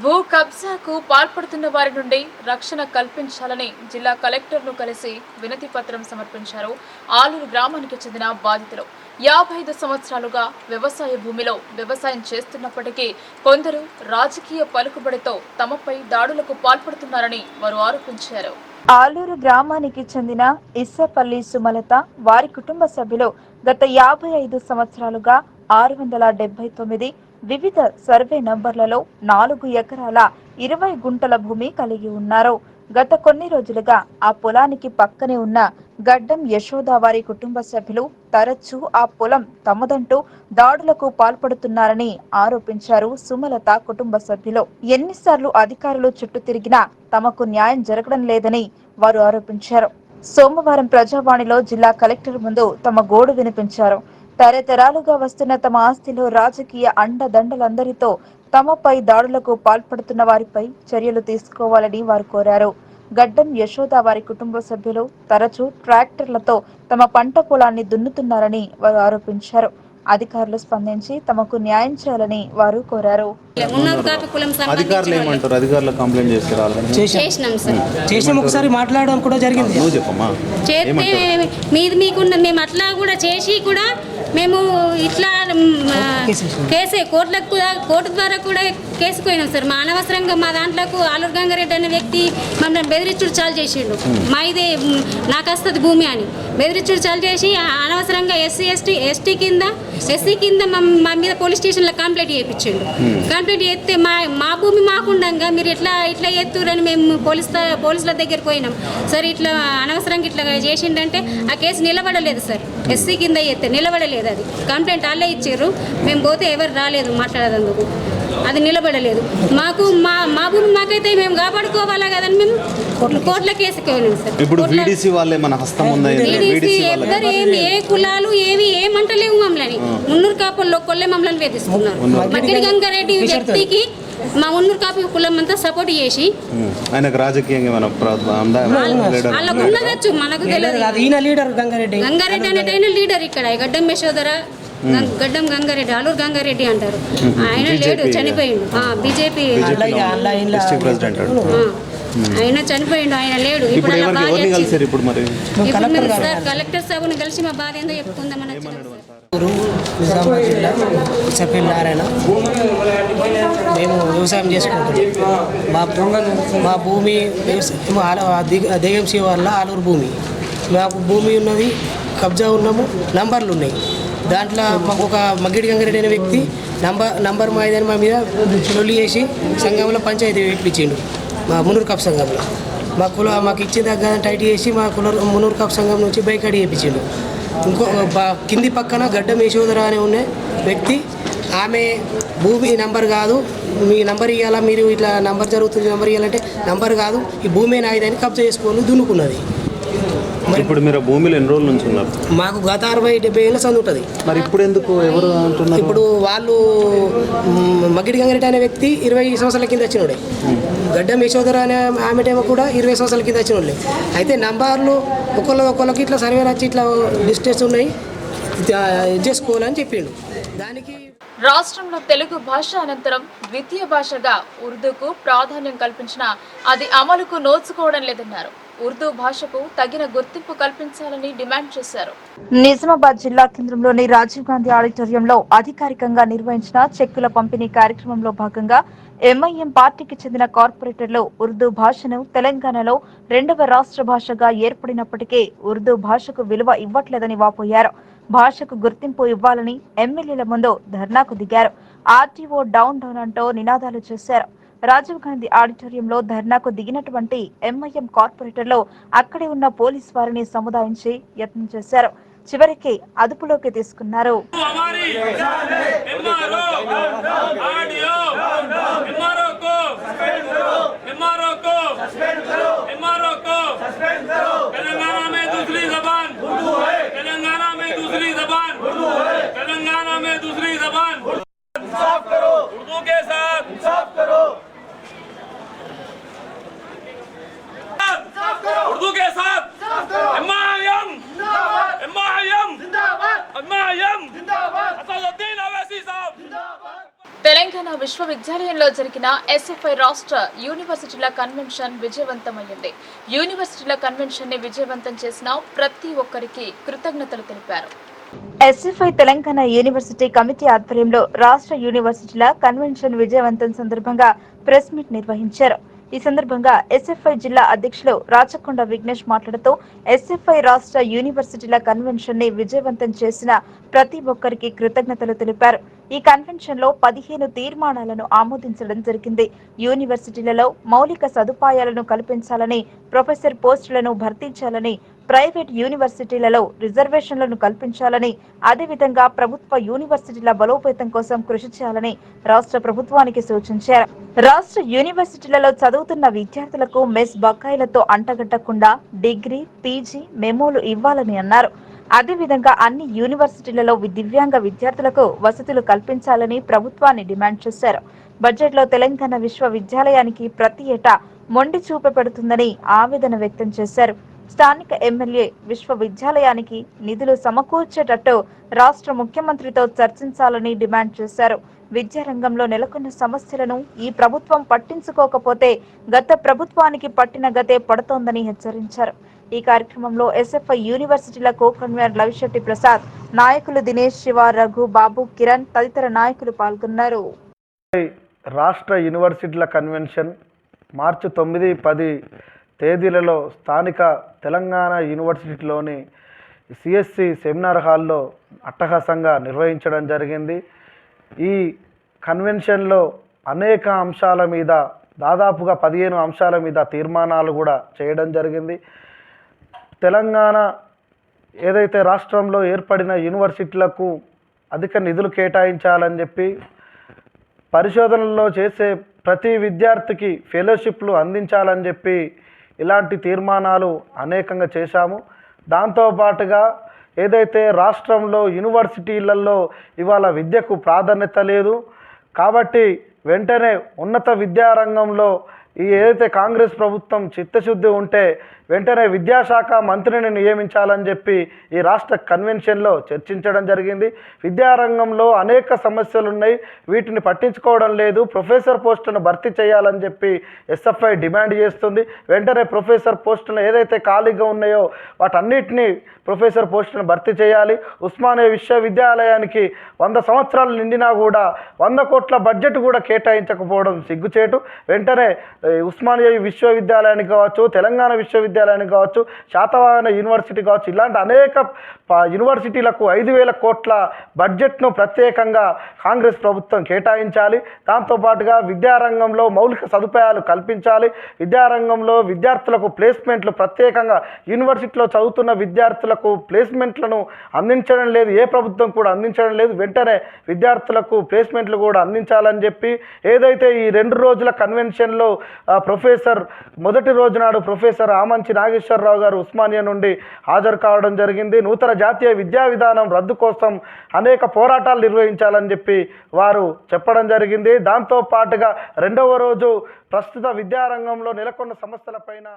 భూ కబ్జాకు పాల్పడుతున్న వారి నుండి రక్షణ కల్పించాలని జిల్లా కలెక్టర్ను కలిసి వినతి పత్రం సమర్పించారు ఆలూరు గ్రామానికి చెందిన బాధితులు. 55 సంవత్సరాలుగా వ్యవసాయ భూమిలో వ్యవసాయం చేస్తున్నప్పటికీ కొందరు రాజకీయ పలుకుబడితో తమపై దాడులకు పాల్పడుతున్నారని వారు ఆరోపించారు. ఆలూరు గ్రామానికి చెందిన ఇస్సపల్లి సుమలత, వారి కుటుంబ సభ్యులు గత 55 సంవత్సరాలుగా 679 వివిధ సర్వే నంబర్లలో 4 ఎకరాల 20 గుంటల భూమి కలిగి ఉన్నారు. గత కొన్ని రోజులుగా ఆ పొలానికి పక్కనే ఉన్న గడ్డం యశోద వారి కుటుంబ సభ్యులు తరచూ ఆ పొలం తమదంటూ దాడులకు పాల్పడుతున్నారని ఆరోపించారు సుమలత కుటుంబ సభ్యులు. ఎన్నిసార్లు అధికారులు చుట్టూ తిరిగినా తమకు న్యాయం జరగడం లేదని వారు ఆరోపించారు. సోమవారం ప్రజావాణిలో జిల్లా కలెక్టర్ ముందు తమ గోడు వినిపించారు. తరతరాలుగా వస్తున్న తమ ఆస్తిలో రాజకీయ అండదండలందరితో తమపై దాడులకు పాల్పడుతున్న వారిపై చర్యలు తీసుకోవాలని వారు కోరారు. గడ్డం యశోద వారి కుటుంబ సభ్యులు తరచూ ట్రాక్టర్లతో తమ పంట పొలాన్ని దున్నుతున్నారని వారు ఆరోపించారు. అధికారులు స్పందించి తమకు న్యాయం చేయాలని వారు కోరారు. అధికారులు ఏమంటారు? అధికారులు కంప్లైంట్ చేసినాం, ఒకసారి మాట్లాడడం కూడా జరిగింది. మీకున్న మేము అట్లా కూడా చేసి కూడా మేము ఇట్లా కోర్టు ద్వారా కూడా కేసు పోయినాం సార్. మా అనవసరంగా మా దాంట్లోకి ఆలూరు గంగారెడ్డి అనే వ్యక్తి మమ్మల్ని బెదిరించుడు చాలు చేసిండు. మా ఇదే నాకు వస్తుంది భూమి అని బెదిరించుడు చాలు చేసి అనవసరంగా ఎస్సీ కింద మా మీద పోలీస్ స్టేషన్లో కంప్లైంట్ చేయించిండు. కంప్లైంట్ చేస్తే మా భూమి మాకుండగా మీరు ఇట్లా చేస్తురని మేము పోలీసుల దగ్గరికి పోయినాం. సార్ ఇట్లా అనవసరంగా ఇట్లా చేసిండంటే ఆ కేసు నిలబడలేదు సార్. ఎస్సీ కింద చేస్తే నిలబడలేదు. అది కంప్లైంట్ వాళ్ళే ఇచ్చారు. మేము పోతే ఎవరు రాలేదు మాట్లాడేందుకు. అది నిలబడలేదు. మాకు మా భూమి మాకైతే మేము కాపాడుకోవాలా కదని మేము కోర్టుల కేసుకి వెళ్ళాం సార్. ఇప్పుడు వీడీసీ వాళ్ళే మన హస్తం ఉందా? ఎవ్వరు ఏమి ఏ కులాలు ఏవి ఏమంటలేవు మమ్మల్ని. మున్నూరు కాపుల్లో కొల్లే మమ్మల్ని వేధిస్తున్నారు. మగ్గిడి గంగారెడ్డి వ్యక్తికి మా మున్నూరు కాపు కులం అంతా సపోర్ట్ చేసి ఆయనకు రాజకీయంగా వాళ్ళకు ఉన్నదచ్చు మనకు తెలియదు. గంగారెడ్డి అనేటైనా లీడర్ ఇక్కడ గడ్డం యశోధర గడ్డం గంగారెడ్డి ఆలూరు గంగారెడ్డి అంటారు. ఆయన లేడు, చనిపోయిండు. బీజేపీ ఆయన చనిపోయిండు, ఆయన లేడు. ఇప్పుడు మీరు సార్ కలెక్టర్ సాబుని కలిసి మా బాధ ఏందో చెప్పుకుందామని నిజామాబాద్ జిల్లా సఫీల్ నారాయణ. మేము వ్యవసాయం చేసుకుంటున్నాం. మా భూమి దెయ్యం శివ వల్ల ఆలూరు భూమి. మాకు భూమి ఉన్నది, కబ్జా ఉన్నాము, నంబర్లు ఉన్నాయి. దాంట్లో మాకు ఒక మగ్గిడి గంగారెడ్డి అనే వ్యక్తి నంబర్ మాయిదని మా మీద లొల్లి చేసి సంఘంలో పంచాయతీ పెట్టించిండు. మా మున్నూరు కాపు సంఘంలో మాకు ఇచ్చిన దగ్గర టైట్ చేసి మా మున్నూరు కాపు సంఘం నుంచి బైకాడి చేయించిండు. ఇంకో కింది పక్కన గడ్డం యశోధర అనే ఉన్న వ్యక్తి, ఆమె భూమి నంబర్ కాదు, మీ నంబర్ ఇవ్వాలా, మీరు ఇట్లా నంబర్ జరుగుతుంది, నంబర్ ఇవ్వాలంటే నంబర్ కాదు, ఈ భూమి నాయదని కబ్జా చేసుకొని దున్నుకున్నది. ఇప్పుడు మీరు భూమిలో ఎన్ని రోజుల నుంచి ఉన్నారు? మాకు గత 60-70 ఏళ్ళ సంది ఉంటుంది. మరి ఇప్పుడు ఎందుకు ఎవరు అంటున్నారు? ఇప్పుడు వాళ్ళు మగ్గిడి గంగారెడ్డి అనే వ్యక్తి 20 సంవత్సరాల కింద వచ్చినోడే, గడ్డం యశోధర అనే ఆమెటేమో కూడా 20 సంవత్సరాల కింద వచ్చినోళ్ళే. అయితే నంబర్లు ఒకళ్ళకి ఇట్లా సర్వే వచ్చి ఇట్లా డిస్టెన్స్ ఉన్నాయి చేసుకోవాలని చెప్పిండు. దానికి రాష్ట్రంలో తెలుగు భాష అనంతరం ద్వితీయ భాషగా ఉర్దూకు ప్రాధాన్యం కల్పించినా అది అమలుకు నోచుకోవడం లేదన్నారు. ఉర్దూ భాషకు తగిన గుర్తింపు కల్పించాలని డిమాండ్ చేశారు. నిజామాబాద్ జిల్లా కేంద్రంలోని రాజీవ్ గాంధీ ఆడిటోరియంలో అధికారికంగా నిర్వహించిన చెక్కుల పంపిణీ కార్యక్రమంలో భాగంగా ఎంఐఎం పార్టీకి చెందిన కార్పొరేటర్లు ఉర్దూ భాషను తెలంగాణలో 2వ రాష్ట్ర భాషగా ఏర్పడినప్పటికీ ఉర్దూ భాషకు విలువ ఇవ్వట్లేదని వాపోయారు. భాషకు గుర్తింపు ఇవ్వాలని ఎమ్మెల్యేల ముందు ధర్నాకు దిగారు. ఆర్టీఓ డౌన్ డౌన్ అంటూ నినాదాలు చేశారు. రాజీవ్ గాంధీ ఆడిటోరియంలో ధర్నాకు దిగినటువంటి ఎంఐఎం కార్పొరేటర్లు అక్కడే ఉన్న పోలీసు వారిని సముదాయించి యత్నం చేశారు. చివరికి అదుపులోకి తీసుకున్నారు. उर्दू के साथ एमआईएम असदुद्दीन ओवैसी साहब। తెలంగాణ విశ్వవిద్యాలయంలో జరిగిన ఎస్ఎఫ్ఐ రాష్ట్ర యూనివర్సిటీల కన్వెన్షన్ విజయవంతమైంది. యూనివర్సిటీల కన్వెన్షన్ ని విజయవంతం చేసిన ప్రతి ఒక్కరికి కృతజ్ఞతలు తెలిపారు. ఎస్ఎఫ్ఐ తెలంగాణ యూనివర్సిటీ కమిటీ ఆధ్వర్యంలో రాష్ట్ర యూనివర్సిటీల కన్వెన్షన్ విజయవంతం సందర్భంగా ప్రెస్ మీట్ నిర్వహించారు. ఈ సందర్భంగా ఎస్ఎఫ్ఐ జిల్లా అధ్యక్షులు రాచకొండ విఘ్నేష్ మాట్లాడుతూ ఎస్ఎఫ్ఐ రాష్ట్ర యూనివర్సిటీల కన్వెన్షన్ ని విజయవంతం చేసిన ప్రతి ఒక్కరికి కృతజ్ఞతలు తెలిపారు. ఈ కన్వెన్షన్ లో 15 తీర్మానాలను ఆమోదించడం జరిగింది. యూనివర్సిటీలలో మౌలిక సదుపాయాలను కల్పించాలని, ప్రొఫెసర్ పోస్టులను భర్తీ చేయాలని, ప్రైవేట్ యూనివర్సిటీలలో రిజర్వేషన్లను కల్పించాలని, అదేవిధంగా ప్రభుత్వ యూనివర్సిటీల బలోపేతం కోసం కృషి చేయాలని రాష్ట్ర ప్రభుత్వానికి సూచించారు. రాష్ట్ర యూనివర్సిటీలలో చదువుతున్న విద్యార్థులకు మెస్ బకాయిలతో అంటగట్టకుండా డిగ్రీ, పీజీ, మెమోలు ఇవ్వాలని అన్నారు. అదేవిధంగా అన్ని యూనివర్సిటీలలో దివ్యాంగ విద్యార్థులకు వసతులు కల్పించాలని ప్రభుత్వాన్ని డిమాండ్ చేశారు. బడ్జెట్లో తెలంగాణ విశ్వవిద్యాలయానికి ప్రతి ఏటా మొండి చూపు పెడుతుందని ఆవేదన వ్యక్తం చేశారు. స్థానిక ఎమ్మెల్యే విశ్వవిద్యాలయానికి నిధులు సమకూర్చేటట్టు రాష్ట్ర ముఖ్యమంత్రితో చర్చించాలని డిమాండ్ చేశారు. విద్యారంగంలో నెలకొన్న సమస్యలను ఈ ప్రభుత్వం పట్టించుకోకపోతే గత ప్రభుత్వానికి పట్టిన గతే పడుతోందని హెచ్చరించారు. ఈ కార్యక్రమంలో ఎస్ఎఫ్ఐ యూనివర్సిటీల కో కన్వీనర్ లవిశెట్టి ప్రసాద్, నాయకులు దినేష్, శివ, రఘు, బాబు, కిరణ్ తదితర నాయకులు పాల్గొన్నారు. రాష్ట్ర యూనివర్సిటీల కన్వెన్షన్ మార్చి 9-10 తేదీలలో స్థానిక తెలంగాణ యూనివర్సిటీలోని సిఎస్సి సెమినార్ హాల్లో అట్టహాసంగా నిర్వహించడం జరిగింది. ఈ కన్వెన్షన్లో అనేక అంశాల మీద, దాదాపుగా 15 అంశాల మీద తీర్మానాలు కూడా చేయడం జరిగింది. తెలంగాణ ఏదైతే రాష్ట్రంలో ఏర్పడిన యూనివర్సిటీలకు అధిక నిధులు కేటాయించాలని చెప్పి పరిశోధనల్లో చేసే ప్రతి విద్యార్థికి ఫెలోషిప్లు అందించాలని చెప్పి ఇలాంటి తీర్మానాలు అనేకంగా చేశాము. దాంతోపాటుగా ఏదైతే రాష్ట్రంలో యూనివర్సిటీలలో ఇవాళ విద్యకు ప్రాధాన్యత లేదు కాబట్టి వెంటనే ఉన్నత విద్యారంగంలో ఏదైతే కాంగ్రెస్ ప్రభుత్వం చిత్తశుద్ధి ఉంటే వెంటనే విద్యాశాఖ మంత్రిని నియమించాలని చెప్పి ఈ రాష్ట్ర కన్వెన్షన్లో చర్చించడం జరిగింది. విద్యారంగంలో అనేక సమస్యలు ఉన్నాయి, వీటిని పట్టించుకోవడం లేదు. ప్రొఫెసర్ పోస్టును భర్తీ చేయాలని చెప్పి ఎస్ఎఫ్ఐ డిమాండ్ చేస్తుంది. వెంటనే ప్రొఫెసర్ పోస్టులు ఏదైతే ఖాళీగా ఉన్నాయో వాటన్నిటినీ ప్రొఫెసర్ పోస్టును భర్తీ చేయాలి. ఉస్మానియా విశ్వవిద్యాలయానికి 100 సంవత్సరాలు నిండినా కూడా 100 కోట్ల బడ్జెట్ కూడా కేటాయించకపోవడం సిగ్గుచేటు. వెంటనే ఉస్మానియా విశ్వవిద్యాలయానికి కావచ్చు, తెలంగాణ విశ్వవిద్యాలయానికి కావచ్చు, శాతవాహన యూనివర్సిటీ కావచ్చు, ఇలాంటి అనేక యూనివర్సిటీలకు 5,000 కోట్ల బడ్జెట్ను ప్రత్యేకంగా కాంగ్రెస్ ప్రభుత్వం కేటాయించాలి. దాంతోపాటుగా విద్యారంగంలో మౌలిక సదుపాయాలు కల్పించాలి. విద్యారంగంలో విద్యార్థులకు ప్లేస్మెంట్లు ప్రత్యేకంగా యూనివర్సిటీలో చదువుతున్న విద్యార్థులకు ప్లేస్మెంట్లను అందించడం లేదు, ఏ ప్రభుత్వం కూడా అందించడం లేదు. వెంటనే విద్యార్థులకు ప్లేస్మెంట్లు కూడా అందించాలని చెప్పి ఏదైతే ఈ 2 రోజుల కన్వెన్షన్లో ప్రొఫెసర్ మొదటి రోజు నాడు ప్రొఫెసర్ ఆమంచి నాగేశ్వరరావు గారు ఉస్మానియా నుండి హాజరు కావడం జరిగింది. నూతన జాతీయ విద్యా విధానం రద్దు కోసం అనేక పోరాటాలు నిర్వహించాలని చెప్పి వారు చెప్పడం జరిగింది. దాంతోపాటుగా 2వ రోజు ప్రస్తుత విద్యారంగంలో నెలకొన్న సమస్యలపైన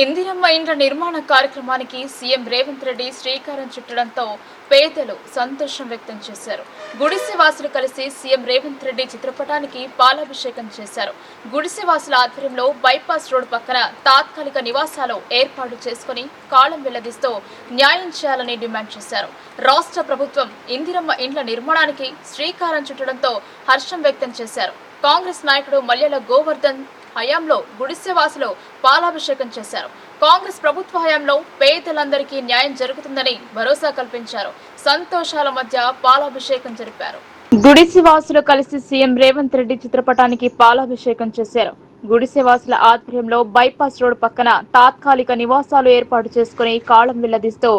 ఇందిరమ్మ ఇండ్ల నిర్మాణ కార్యక్రమానికి సీఎం రేవంత్ రెడ్డి శ్రీకారం చుట్టడంతో పేదలు సంతోషం వ్యక్తం చేశారు. గుడిసెవాసులు కలిసి సీఎం రేవంత్ రెడ్డి చిత్రపటానికి పాలాభిషేకం చేశారు. గుడిసెవాసుల ఆధ్వర్యంలో బైపాస్ రోడ్ పక్కన తాత్కాలిక నివాసాలు ఏర్పాటు చేసుకుని కాలం వెల్లదీస్తూ న్యాయం చేయాలని డిమాండ్ చేశారు. రాష్ట్ర ప్రభుత్వం ఇందిరమ్మ ఇండ్ల నిర్మాణానికి శ్రీకారం చుట్టడంతో హర్షం వ్యక్తం చేశారు. కాంగ్రెస్ నాయకుడు మల్లెల గోవర్ధన్ హయాంలో గుడిసెవాసులు పాలాభిషేకం చేశారు. కాంగ్రెస్ ప్రభుత్వ హయాంలో పేదలందరికీ న్యాయం జరుగుతుందని భరోసా కల్పించారు. సంతోషాల మధ్య పాలాభిషేకం జరిపారు. గుడిసెవాసులు కలిసి సీఎం రేవంత్ రెడ్డి చిత్రపటానికి పాలాభిషేకం చేశారు. గుడిసెవాసుల ఆధ్వర్యంలో బైపాస్ రోడ్ పక్కన తాత్కాలిక నివాసాలు ఏర్పాటు చేసుకుని కాలం వెల్లదీస్తూ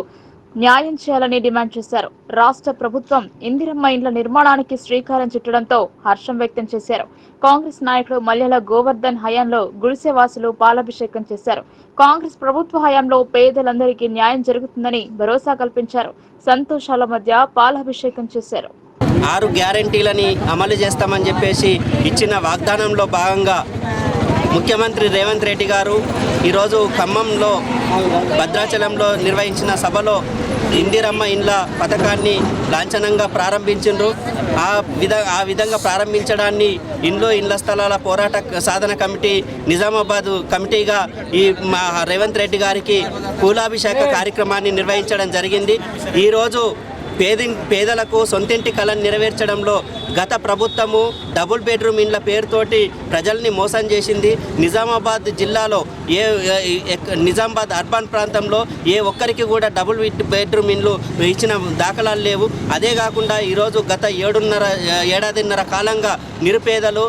న్యాయం చేయాలని డిమాండ్ చేశారు. రాష్ట్ర ప్రభుత్వం ఇందిరమ్మ ఇండ్ల నిర్మాణానికి శ్రీకారం చుట్టడంతో హర్షం వ్యక్తం చేశారు. కాంగ్రెస్ నాయకుడు మల్లెల గోవర్ధన్ హయాంలో గుడిసెవాసులు పాలాభిషేకం చేశారు. కాంగ్రెస్ ప్రభుత్వ హయాంలో పేదలందరికీ న్యాయం జరుగుతుందని భరోసా కల్పించారు. సంతోషాల మధ్య పాలాభిషేకం చేశారు. 6 గ్యారెంటీలని అమలు చేస్తామని చెప్పేసి ఇచ్చిన వాగ్దానంలో భాగంగా ముఖ్యమంత్రి రేవంత్ రెడ్డి గారు ఈరోజు ఖమ్మంలో భద్రాచలంలో నిర్వహించిన సభలో ఇందిరమ్మ ఇండ్ల పథకాన్ని లాంఛనంగా ప్రారంభించిండ్రు. ఆ విధంగా ప్రారంభించడాన్ని ఇండ్ల స్థలాల పోరాట సాధన కమిటీ నిజామాబాద్ కమిటీగా ఈ రేవంత్ రెడ్డి గారికి పూలాభిషేక కార్యక్రమాన్ని నిర్వహించడం జరిగింది. ఈరోజు పేదలకు సొంతింటి కళను నెరవేర్చడంలో గత ప్రభుత్వము డబుల్ బెడ్రూమ్ ఇండ్ల పేరుతోటి ప్రజల్ని మోసం చేసింది. నిజామాబాద్ జిల్లాలో నిజామాబాద్ అర్బన్ ప్రాంతంలో ఏ ఒక్కరికి కూడా డబుల్ బెడ్రూమ్ ఇండ్లు ఇచ్చిన దాఖలాలు లేవు. అదే కాకుండా ఈరోజు గత ఏడాదిన్నర కాలంగా నిరుపేదలు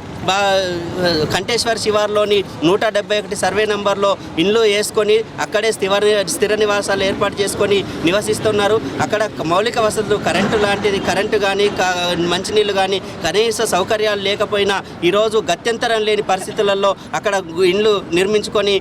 కంటేశ్వర్ శివార్లోని 171 సర్వే నంబర్లో ఇండ్లు వేసుకొని అక్కడే స్థిర నివాసాలు ఏర్పాటు చేసుకొని నివసిస్తున్నారు. అక్కడ మౌలిక వసతులు కరెంటు కానీ మంచినీళ్ళు కానీ కనీస సౌకర్యాలు లేకపోయినా ఈరోజు గత్యంతరం లేని పరిస్థితులలో అక్కడ ఇండ్లు నిర్మించుకొని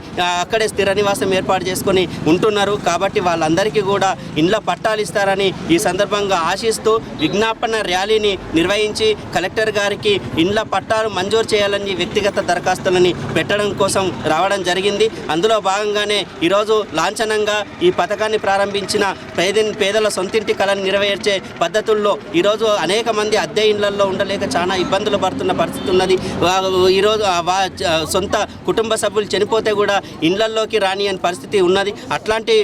అక్కడే స్థిర నివాసం ఏర్పాటు చేసుకొని ఉంటున్నారు. కాబట్టి వాళ్ళందరికీ కూడా ఇండ్ల పట్టాలు ఇస్తారని ఈ సందర్భంగా ఆశిస్తూ విజ్ఞాపన ర్యాలీని నిర్వహించి కలెక్టర్ గారికి ఇండ్ల పట్టాలు మంజూరు చేయాలని వ్యక్తిగత దరఖాస్తులని పెట్టడం కోసం రావడం జరిగింది. అందులో భాగంగానే ఈరోజు లాంఛనంగా ఈ పథకాన్ని ప్రారంభించిన పేదల సొంతింటి కళను నెరవేర్చే పద్ధతుల్లో ఈరోజు అనేక మంది అద్దె ఇండ్లలో ఉండలేక చాలా ఇబ్బందులు పడుతున్న పరిస్థితి ఉన్నది. ఈరోజు సొంత కుటుంబ సభ్యులు చనిపోతే కూడా ఇండ్లల్లోకి రాని అని పరిస్థితి ఉన్నది. అట్లాంటి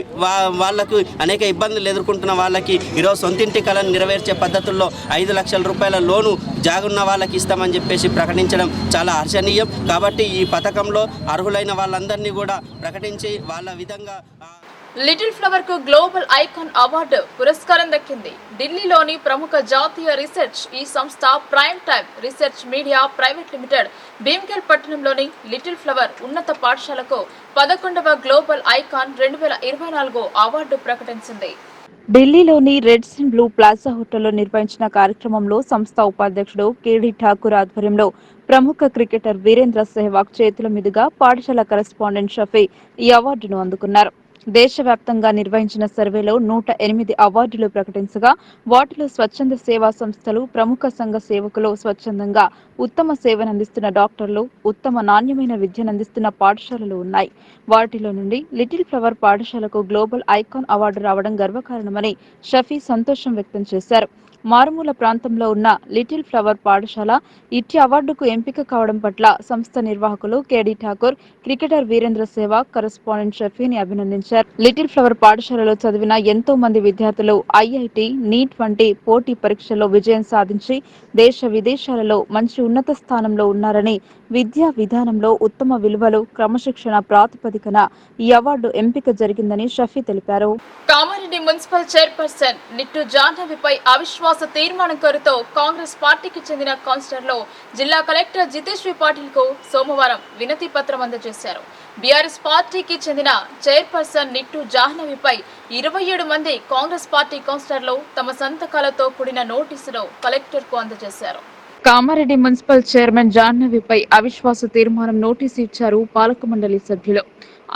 వాళ్ళకు అనేక ఇబ్బందులు ఎదుర్కొంటున్న వాళ్ళకి ఈరోజు సొంతింటి కళను నెరవేర్చే పద్ధతుల్లో 5 లక్షల రూపాయల లోను జాగున్న వాళ్ళకి ఇస్తామని చెప్పేసి ప్రకటించడం చాలా హర్షణీయం. కాబట్టి ఈ పథకంలో అర్హులైన వాళ్ళందరినీ కూడా ప్రకటించి వాళ్ళ విధంగా లిటిల్ ఫ్లవర్ కు గ్లోబల్ ఐకాన్ అవార్డు పురస్కారం దక్కింది. ఢిల్లీలోని ప్రముఖ జాతీయ రీసెర్చ్ ఈ సంస్థ prime time research media private limited Bheemgal పట్టణంలోని లిటిల్ ఫ్లవర్ ఉన్నత పాఠశాలకు 11వ గ్లోబల్ ఐకాన్ 2024 అవార్డు ప్రకటించింది. ఢిల్లీలోని రెడ్స్ అండ్ బ్లూ ప్లాజా హోటల్లో నిర్వహించిన కార్యక్రమంలో సంస్థ ఉపాధ్యక్షుడు కేడి ఠాకూర్ ఆధ్వర్యంలో ప్రముఖ క్రికెటర్ వీరేంద్ర సెహ్వాగ్ చేతుల మీదుగా పాఠశాల కరెస్పాండెంట్ షఫీ ఈ అవార్డును అందుకున్నారు. దేశవ్యాప్తంగా నిర్వహించిన సర్వేలో 108 అవార్డులు ప్రకటించగా వాటిలో స్వచ్ఛంద సేవా సంస్థలు, ప్రముఖ సంఘ సేవకులు, స్వచ్ఛందంగా ఉత్తమ సేవనందిస్తున్న డాక్టర్లు, ఉత్తమ నాణ్యమైన విద్యనందిస్తున్న పాఠశాలలు ఉన్నాయి. వాటిలో నుండి లిటిల్ ఫ్లవర్ పాఠశాలకు గ్లోబల్ ఐకాన్ అవార్డు రావడం గర్వకారణమని షఫీ సంతోషం వ్యక్తం చేశారు. మారుమూల ప్రాంతంలో ఉన్న లిటిల్ ఫ్లవర్ పాఠశాల ఇట్టి అవార్డుకు ఎంపిక కావడం పట్ల సంస్థ నిర్వాహకులు కేడి ఠాకూర్, క్రికెటర్ వీరేంద్ర సెహ్వాగ్, కరెస్పాండెంట్ షఫీని అభినందించారు. లిటిల్ ఫ్లవర్ పాఠశాలలో చదివిన ఎంతో మంది విద్యార్థులు ఐఐటి, నీట్ వంటి పోటీ పరీక్షల్లో విజయం సాధించి దేశ విదేశాలలో మంచి ఉన్నత స్థానంలో ఉన్నారని, విద్యా విధానంలో ఉత్తమ విలువలు, క్రమశిక్షణ ప్రాతిపదికన ఈ అవార్డు ఎంపిక జరిగిందని షఫీ తెలిపారు. కామారెడ్డి మున్సిపల్ చైర్పర్సన్ నిట్టు జాహ్నవిపై అవిశ్వాస తీర్మానం కోరుతూ కాంగ్రెస్ పార్టీకి చెందిన కౌన్సిలర్లు జిల్లా కలెక్టర్ జితేశ్వరి పాటిల్కు సోమవారం వినతి పత్రం అందజేశారు. బీఆర్ఎస్ పార్టీకి చెందిన చైర్పర్సన్ నిట్టు జాహ్నవిపై 27 మంది కాంగ్రెస్ పార్టీ కౌన్సిలర్లు తమ సంతకాలతో కూడిన నోటీసును కలెక్టర్కు అందజేశారు. కామారెడ్డి మున్సిపల్ చైర్మన్ జాహ్నవిపై అవిశ్వాస తీర్మానం నోటీసు ఇచ్చారు పాలక మండలి సభ్యులు.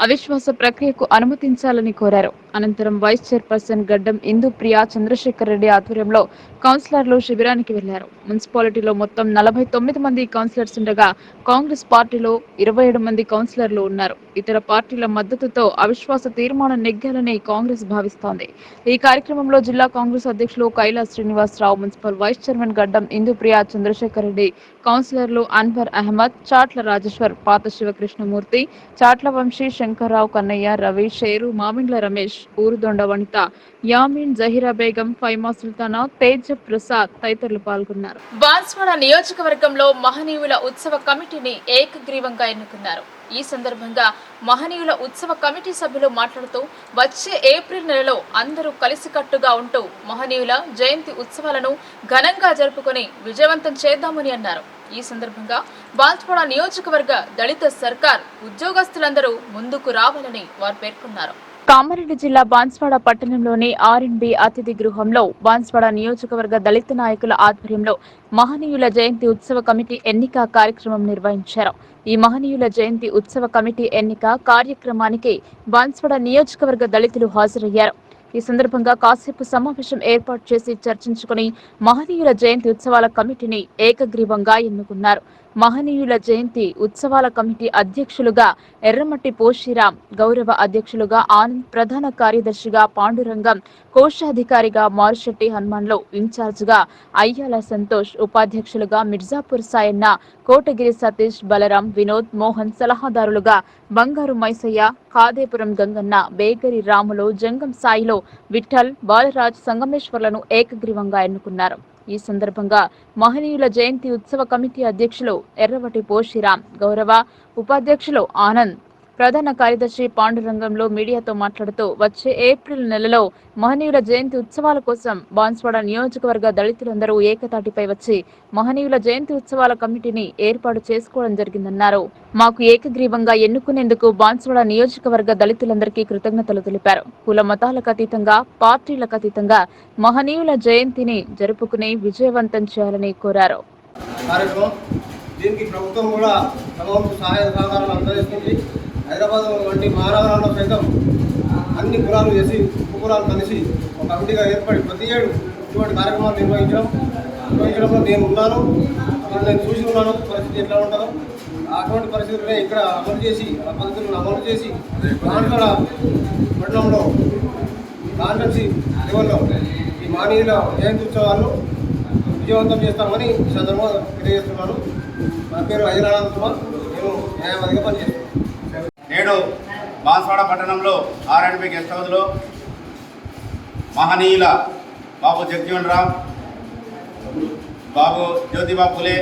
అవిశ్వాస ప్రక్రియకు అనుమతించాలని కోరారు. అనంతరం వైస్ చైర్పర్సన్ గడ్డం ఇందుప్రియ చంద్రశేఖర్ రెడ్డి ఆధ్వర్యంలో కౌన్సిలర్లు శిబిరానికి వెళ్లారు. మున్సిపాలిటీలో మొత్తం 49 మంది కౌన్సిలర్స్ ఉండగా కాంగ్రెస్ పార్టీలో 27 మంది కౌన్సిలర్లు ఉన్నారు. ఇతర పార్టీల మద్దతుతో అవిశ్వాస తీర్మానం నెగ్గాలని కాంగ్రెస్ భావిస్తోంది. ఈ కార్యక్రమంలో జిల్లా కాంగ్రెస్ అధ్యక్షులు Kailas Srinivasarao, municipal vice chairman Gaddam Indupriya Chandrasekhar Reddy, కౌన్సిలర్లు అన్వర్ అహ్మద్, చాట్ల రాజేశ్వర్, పాత శివకృష్ణమూర్తి, చాట్ల వంశీ, శంకర్రావు, కన్నయ్య, రవి, షేరు, మామిండ్ల రమేష్, ఊరుదొండ వనిత, యామీన్, జహీరా బేగం, ఫైమా సుల్తానా, తేజ ప్రసాద్ తదితరులు పాల్గొన్నారు. బాన్స్వాడ నియోజకవర్గంలో మహనీయుల ఉత్సవ కమిటీని ఏకగ్రీవంగా ఎన్నుకున్నారు. ఈ సందర్భంగా మహనీయుల ఉత్సవ కమిటీ సభ్యులు మాట్లాడుతూ వచ్చే ఏప్రిల్ నెలలో అందరూ కలిసికట్టుగా ఉంటూ మహనీయుల జయంతి ఉత్సవాలను ఘనంగా జరుపుకొని విజయవంతం చేద్దామని అన్నారు. ఈ సందర్భంగా బాన్స్వాడ నియోజకవర్గ దళిత సర్కార్ ఉద్యోగస్తులందరూ ముందుకు రావాలని వారు పేర్కొన్నారు. కామారెడ్డి జిల్లా బాన్స్వాడ పట్టణంలోని R&B అతిథి గృహంలో బాన్స్వాడ నియోజకవర్గ దళిత నాయకుల ఆధ్వర్యంలో మహనీయుల జయంతి ఉత్సవ కమిటీ ఎన్నిక కార్యక్రమం నిర్వహించారు. ఈ మహనీయుల జయంతి ఉత్సవ కమిటీ ఎన్నిక కార్యక్రమానికి బాన్స్వాడ నియోజకవర్గ దళితులు హాజరయ్యారు. ఈ సందర్భంగా కాసేపు సమావేశం ఏర్పాటు చేసి చర్చించుకుని మహనీయుల జయంతి ఉత్సవాల కమిటీని ఏకగ్రీవంగా ఎన్నుకున్నారు. మహనీయుల జయంతి ఉత్సవాల కమిటీ అధ్యక్షులుగా ఎర్రమట్టి పోషిరాం, గౌరవ అధ్యక్షులుగా ఆనంద్, ప్రధాన కార్యదర్శిగా పాండురంగం, కోశాధికారిగా మారుశెట్టి హనుమాన్లు, ఇన్ఛార్జిగా అయ్యాల సంతోష్, ఉపాధ్యక్షులుగా మిర్జాపూర్ సాయన్న, కోటగిరి సతీష్, బలరాం, వినోద్, మోహన్, సలహాదారులుగా బంగారు మైసయ్య, ఖాదేపురం గంగన్న, బేగరి రాములు, జంగం సాయిలో విఠల్, బాలరాజ్, సంగమేశ్వర్లను ఏకగ్రీవంగా ఎన్నుకున్నారు. ఈ సందర్భంగా మహనీయుల జయంతి ఉత్సవ కమిటీ అధ్యక్షులు ఎర్రవటి పోషిరాం, గౌరవ ఉపాధ్యక్షులు ఆనంద్, ప్రధాన కార్యదర్శి పాండురంగంలో మీడియాతో మాట్లాడుతూ వచ్చే ఏప్రిల్ నెలలో మహనీయుల జయంతి ఉత్సవాల కోసం బాన్స్వాడ నియోజకవర్గ దళితులందరూ ఏకతాటిపై వచ్చి మహనీయుల జయంతి ఉత్సవాల కమిటీని ఏర్పాటు చేసుకోవడం జరిగిందన్నారు. మాకు ఏకగ్రీవంగా ఎన్నుకునేందుకు బాన్స్వాడ నియోజకవర్గ దళితులందరికీ కృతజ్ఞతలు తెలిపారు. కుల మతాలకు అతీతంగా, పార్టీలకు అతీతంగా మహనీయుల జయంతిని జరుపుకుని విజయవంతం చేయాలని కోరారు. దీనికి ప్రభుత్వం కూడా తమ సహాయ సహకారాలు అందజేస్తుంది. హైదరాబాద్ వంటి మహానగరాల్లో సైతం అన్ని కులాలు చేసి ఉపకులాలు కలిసి ఒక కమిటీగా ఏర్పడి ప్రతి ఏడు ఇటువంటి కార్యక్రమాలు నిర్వహించడంలో నేను ఉన్నాను. అక్కడ నేను చూసి ఉన్నాను పరిస్థితి ఎట్లా ఉంటుందో. అటువంటి పరిస్థితులనే ఇక్కడ అమలు చేసి ఆ పద్ధతులను అమలు చేసి బాన్స్వాడ పట్టణంలో కాన్స్టిట్యున్సీ లెవెల్లో ఈ మహనీయుల జయంతి ఉత్సవాలను విజయవంతం చేస్తామని ఈ సందర్భంగా తెలియజేస్తున్నాను. నా పేరు అజరానంద్ కుమార్, నేను న్యాయవాదిగా పనిచేస్తున్నాను. నేడు బాన్స్వాడ పట్టణంలో R&B గెస్ట్ హౌస్లో మహనీయుల బాబు జగజీవన్ రామ్, బాబు జ్యోతిబా ఫులే,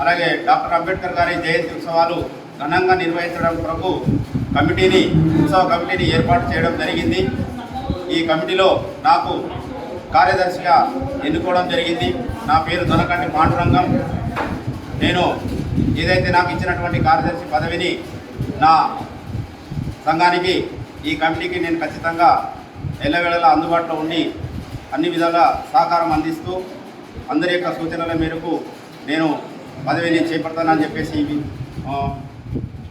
అలాగే డాక్టర్ అంబేద్కర్ గారి జయంతి ఉత్సవాలు ఘనంగా నిర్వహించడం కొరకు ఉత్సవ కమిటీని ఏర్పాటు చేయడం జరిగింది. ఈ కమిటీలో నాకు కార్యదర్శిగా ఎన్నుకోవడం జరిగింది. నా పేరు దొనకంటి పాండురంగం. నేను ఏదైతే నాకు ఇచ్చినటువంటి కార్యదర్శి పదవిని నా సంఘానికి, ఈ కమిటీకి నేను ఖచ్చితంగా ఎల్లవేళలా అందుబాటులో ఉండి అన్ని విధాలా సహకారం అందిస్తూ అందరి యొక్క సూచనల మేరకు నేను పదవిని చేపడతానని చెప్పేసి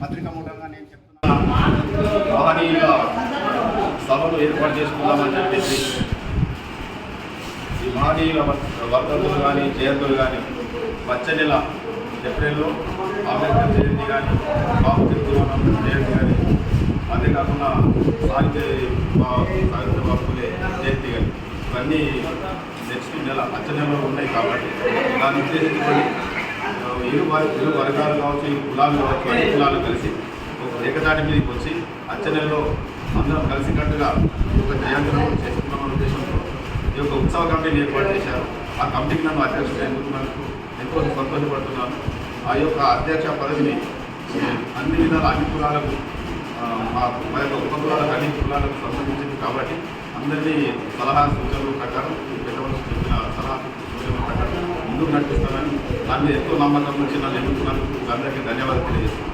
పత్రికా మూలంగా నేను చెప్తున్నాను. మహనీయుల సభలు ఏర్పాటు చేసుకుందామని చెప్పేసి ఈ మహనీయుల వర్ధంతులు కానీ జయంతులు కానీ వచ్చే నెల ఏప్రిల్లో అంబేద్కర్ జయంతి కానీ బాబు జగజీవన్ జయంతి కానీ అంతేకాకుండా సావిత్రిబాబు ఫులే జయంతి కానీ ఇవన్నీ నెక్స్ట్ నెల వచ్చే నెలలో ఉన్నాయి. కాబట్టి దాన్ని ఉద్దేశించుకొని ఇరు వర్గాలు కావచ్చు, ఇరు కులాలు కావచ్చు, అన్ని కులాలు కలిసి ఒక ఏకదాటి మీదకి వచ్చి వచ్చే నెలలో అందరం కలిసికట్టుగా ఒక జయంతిని చేసుకున్నామన్న ఉద్దేశంతో ఈ యొక్క ఉత్సవ కమిటీని ఏర్పాటు చేశారు. ఆ కమిటీకి నన్ను అధ్యక్షుడు ఎన్నుకున్నందుకు ఎంతో సంతోషపడుతున్నాను. ఆ యొక్క అధ్యక్ష పదవిని అన్ని విధాల అన్ని కులాలకు మా యొక్క ఉప కులాలకు అన్ని కులాలకు సంబంధించింది కాబట్టి అందరినీ సలహా సూచనల ప్రకారం పెద్దవాళ్ళు చెప్పిన సలహా సూచనల ప్రకారం ముందుకు నడిపిస్తానని దాని మీద ఎంతో నమ్మకం నుంచి నన్ను ఎన్నుకున్నందుకు అందరికీ ధన్యవాదాలు తెలియజేస్తున్నాను.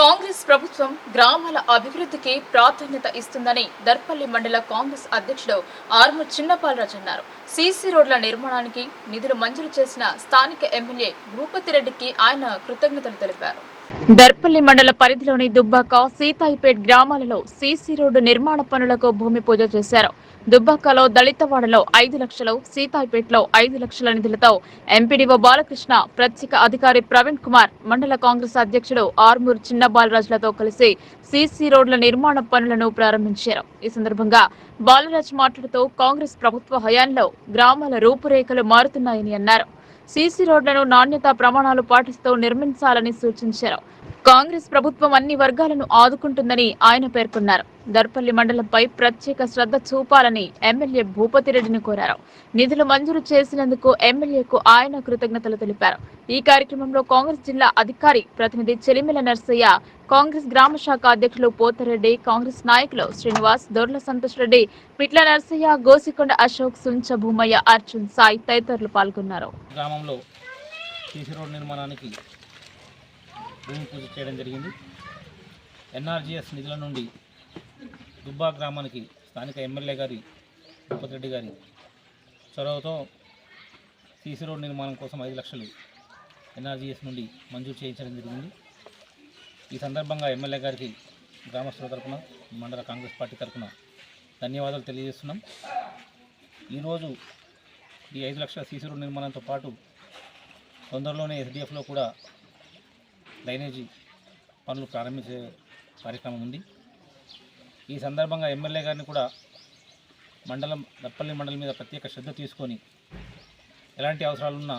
కాంగ్రెస్ ప్రభుత్వం గ్రామాల అభివృద్ధికి ప్రాధాన్యత ఇస్తుందని దర్పల్లి మండల కాంగ్రెస్ అధ్యక్షుడు ఆర్మూర్ చిన్నపాలరాజు అన్నారు. సీసీ రోడ్ల నిర్మాణానికి నిధులు మంజూరు చేసిన స్థానిక ఎమ్మెల్యే భూపతిరెడ్డికి ఆయన కృతజ్ఞతలు తెలిపారు. దర్పల్లి మండల పరిధిలోని దుబ్బాక, సీతాయిపేట్ గ్రామాలలో సీసీ రోడ్డు నిర్మాణ పనులకు భూమి పూజ చేశారు. దుబ్బాకలో దళితవాడలో 5 లక్షలు, సీతాయిపేటలో 5 లక్షల నిధులతో ఎంపీడీఓ బాలకృష్ణ, ప్రత్యేక అధికారి ప్రవీణ్ కుమార్, మండల కాంగ్రెస్ అధ్యక్షుడు ఆర్మూర్ చిన్న బాలరాజులతో కలిసి సీసీ రోడ్ల నిర్మాణ పనులను ప్రారంభించారు. ఈ సందర్భంగా బాలరాజ్ మాట్లాడుతూ కాంగ్రెస్ ప్రభుత్వ హయాంలో గ్రామాల రూపురేఖలు మారుతున్నాయని అన్నారు. సీసీ రోడ్లను నాణ్యతా ప్రమాణాలు పాటిస్తూ నిర్మించాలని సూచించారు. కాంగ్రెస్ ప్రభుత్వం అన్ని వర్గాలను ఆదుకుంటుందని ఆయన పేర్కొన్నారు. దర్పల్లి మండలంపై ప్రత్యేక శ్రద్ధ చూపాలని ఎమ్మెల్యే భూపతిరెడ్డిని కోరారు. నిధులు మంజూరు చేసినందుకు ఎమ్మెల్యేకు ఆయన కృతజ్ఞతలు తెలిపారు. ఈ కార్యక్రమంలో కాంగ్రెస్ జిల్లా అధికారి ప్రతినిధి చెలిమెల నర్సయ్య, కాంగ్రెస్ గ్రామ శాఖ అధ్యక్షులు పోతరెడ్డి, కాంగ్రెస్ నాయకులు శ్రీనివాస్, దొర్ల సంతోష్ రెడ్డి, పిట్ల నర్సయ్య, గోసికొండ అశోక్, సుంచ భూమయ్య, అర్జున్, సాయి తదితరులు పాల్గొన్నారు. గ్రామంలో సీసీ రోడ్ నిర్మాణానికి భూమి పూజ చేయడం జరిగింది. ఎన్ఆర్జీఎస్ నిధుల నుండి దుబ్బా గ్రామానికి స్థానిక ఎమ్మెల్యే గారి భూపతిరెడ్డి గారి చొరవతో సీసీ రోడ్ నిర్మాణం కోసం 5 లక్షలు ఎన్ఆర్జీఎస్ నుండి మంజూరు చేయించడం జరిగింది. ఈ సందర్భంగా ఎమ్మెల్యే గారికి గ్రామస్తుల తరఫున, మండల కాంగ్రెస్ పార్టీ తరఫున ధన్యవాదాలు తెలియజేస్తున్నాం. ఈరోజు ఈ 5 లక్షల సీసీ రోడ్ నిర్మాణంతో పాటు తొందరలోనే ఎస్డిఎఫ్లో కూడా డ్రైనేజీ పనులు ప్రారంభించే కార్యక్రమం ఉంది. ఈ సందర్భంగా ఎమ్మెల్యే గారిని కూడా దర్పల్లి మండలం మీద ప్రత్యేక శ్రద్ధ తీసుకొని ఎలాంటి అవసరాలున్నా